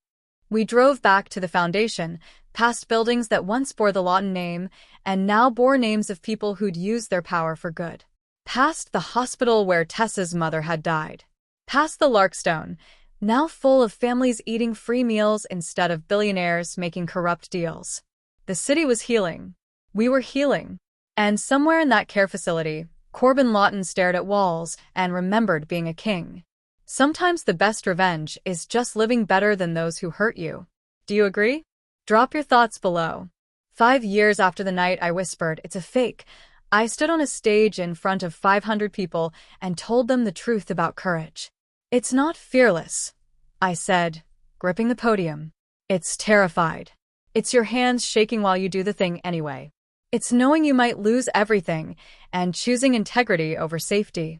We drove back to the foundation, past buildings that once bore the Lawton name and now bore names of people who'd used their power for good. Past the hospital where Tessa's mother had died. Past the Larkstone, now full of families eating free meals instead of billionaires making corrupt deals. The city was healing. We were healing. And somewhere in that care facility, Corbin Lawton stared at walls and remembered being a king. Sometimes the best revenge is just living better than those who hurt you. Do you agree? Drop your thoughts below. 5 years after the night I whispered, it's a fake, I stood on a stage in front of 500 people and told them the truth about courage. It's not fearless, I said, gripping the podium. It's terrified. It's your hands shaking while you do the thing anyway. It's knowing you might lose everything and choosing integrity over safety.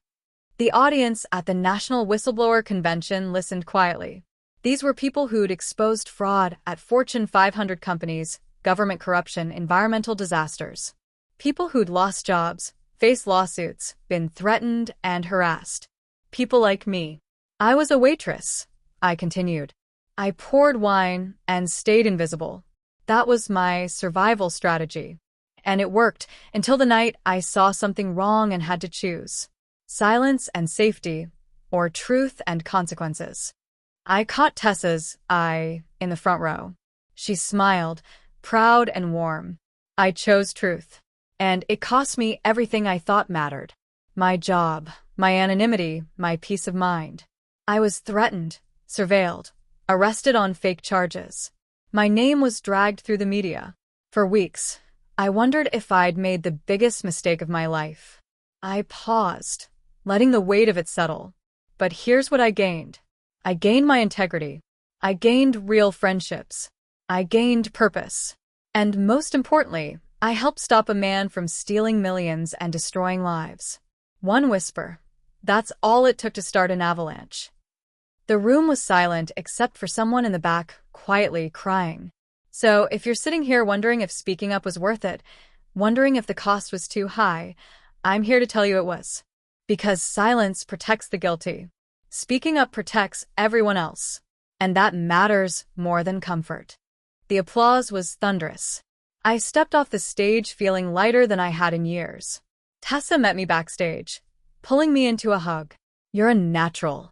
The audience at the National Whistleblower Convention listened quietly. These were people who'd exposed fraud at Fortune 500 companies, government corruption, environmental disasters. People who'd lost jobs, faced lawsuits, been threatened and harassed. People like me. I was a waitress, I continued. I poured wine and stayed invisible. That was my survival strategy. And it worked until the night I saw something wrong and had to choose. Silence and safety, or truth and consequences. I caught Tessa's eye in the front row. She smiled, proud and warm. I chose truth. And it cost me everything I thought mattered. My job, my anonymity, my peace of mind. I was threatened, surveilled, arrested on fake charges. My name was dragged through the media. For weeks, I wondered if I'd made the biggest mistake of my life. I paused, letting the weight of it settle. But here's what I gained. I gained my integrity. I gained real friendships. I gained purpose. And most importantly, I helped stop a man from stealing millions and destroying lives. One whisper. That's all it took to start an avalanche. The room was silent except for someone in the back, quietly crying. So, if you're sitting here wondering if speaking up was worth it, wondering if the cost was too high, I'm here to tell you it was. Because silence protects the guilty. Speaking up protects everyone else. And that matters more than comfort. The applause was thunderous. I stepped off the stage feeling lighter than I had in years. Tessa met me backstage, pulling me into a hug. You're a natural.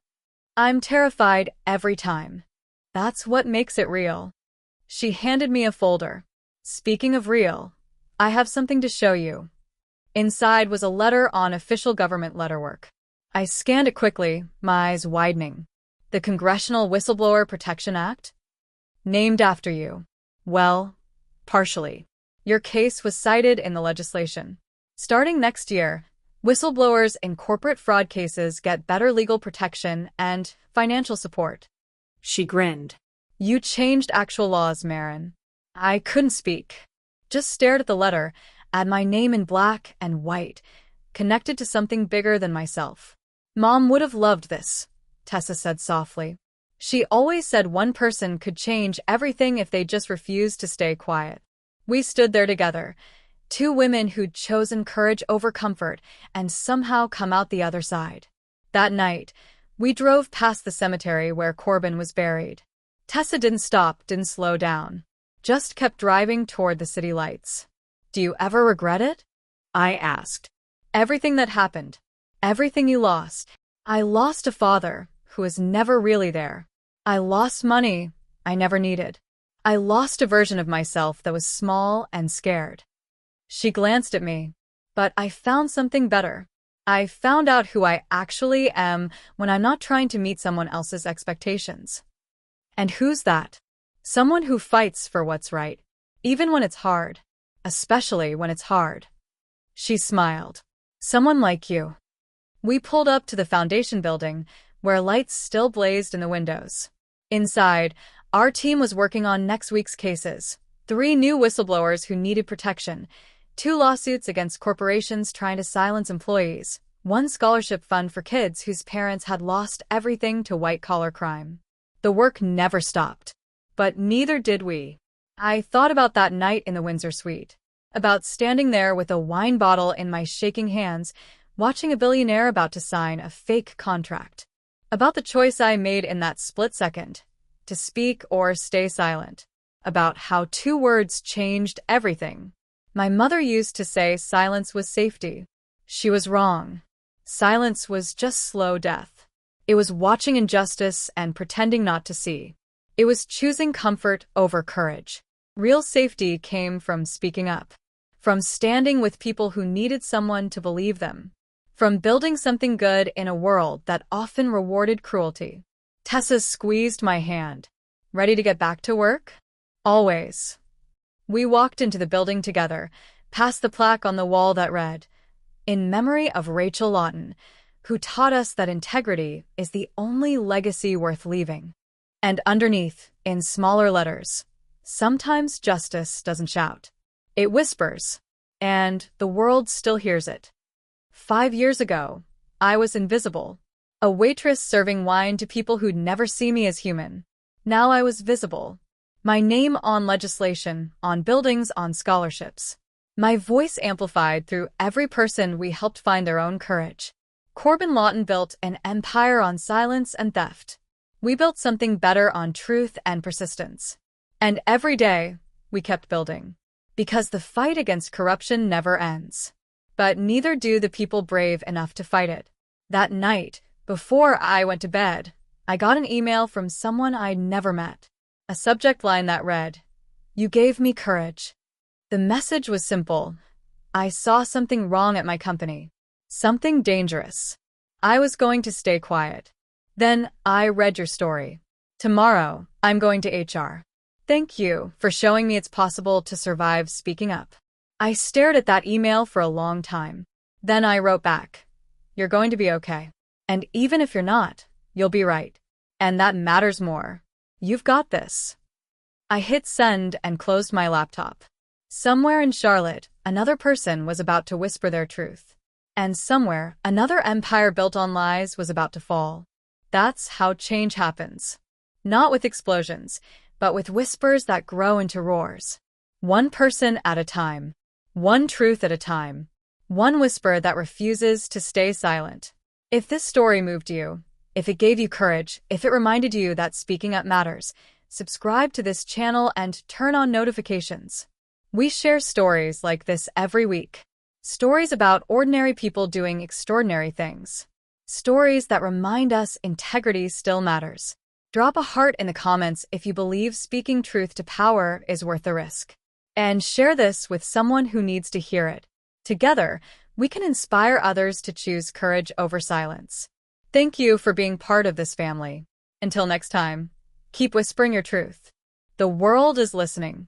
I'm terrified every time. That's what makes it real. She handed me a folder. Speaking of real, I have something to show you. Inside was a letter on official government letterwork. I scanned it quickly, my eyes widening. The Congressional Whistleblower Protection Act? Named after you. Well, partially. Your case was cited in the legislation. Starting next year, whistleblowers in corporate fraud cases get better legal protection and financial support.
She grinned.
You changed actual laws, Marin. I couldn't speak. Just stared at the letter, at my name in black and white, connected to something bigger than myself. Mom would have loved this, Tessa said softly. She always said one person could change everything if they just refused to stay quiet. We stood there together, two women who'd chosen courage over comfort and somehow come out the other side. That night, we drove past the cemetery where Corbin was buried. Tessa didn't stop, didn't slow down. Just kept driving toward the city lights. Do you ever regret it? I asked. Everything that happened. Everything you lost. I lost a father who was never really there. I lost money I never needed. I lost a version of myself that was small and scared. She glanced at me. But I found something better. I found out who I actually am when I'm not trying to meet someone else's expectations. And who's that? Someone who fights for what's right, even when it's hard, especially when it's hard. She smiled. Someone like you. We pulled up to the foundation building, where lights still blazed in the windows. Inside, our team was working on next week's cases. 3 new whistleblowers who needed protection, 2 lawsuits against corporations trying to silence employees, 1 scholarship fund for kids whose parents had lost everything to white-collar crime. The work never stopped. But neither did we. I thought about that night in the Windsor suite. About standing there with a wine bottle in my shaking hands, watching a billionaire about to sign a fake contract. About the choice I made in that split second, to speak or stay silent. About how 2 words changed everything. My mother used to say silence was safety. She was wrong. Silence was just slow death. It was watching injustice and pretending not to see. It was choosing comfort over courage. Real safety came from speaking up. From standing with people who needed someone to believe them. From building something good in a world that often rewarded cruelty. Tessa squeezed my hand. Ready to get back to work? Always. We walked into the building together, past the plaque on the wall that read, "In memory of Rachel Lawton, who taught us that integrity is the only legacy worth leaving." And underneath, in smaller letters, sometimes justice doesn't shout. It whispers, and the world still hears it. 5 years ago, I was invisible. A waitress serving wine to people who'd never see me as human. Now I was visible. My name on legislation, on buildings, on scholarships. My voice amplified through every person we helped find their own courage. Corbin Lawton built an empire on silence and theft. We built something better on truth and persistence. And every day, we kept building. Because the fight against corruption never ends. But neither do the people brave enough to fight it. That night, before I went to bed, I got an email from someone I'd never met. A subject line that read, "You gave me courage." The message was simple. I saw something wrong at my company. Something dangerous. I was going to stay quiet. Then I read your story. Tomorrow, I'm going to HR. Thank you for showing me it's possible to survive speaking up. I stared at that email for a long time. Then I wrote back, "You're going to be okay. And even if you're not, you'll be right. And that matters more. You've got this." I hit send and closed my laptop. Somewhere in Charlotte, another person was about to whisper their truth. And somewhere, another empire built on lies was about to fall. That's how change happens. Not with explosions, but with whispers that grow into roars. One person at a time. One truth at a time. One whisper that refuses to stay silent. If this story moved you, if it gave you courage, if it reminded you that speaking up matters, subscribe to this channel and turn on notifications. We share stories like this every week. Stories about ordinary people doing extraordinary things. Stories that remind us integrity still matters. Drop a heart in the comments if you believe speaking truth to power is worth the risk. And share this with someone who needs to hear it. Together, we can inspire others to choose courage over silence. Thank you for being part of this family. Until next time, keep whispering your truth. The world is listening.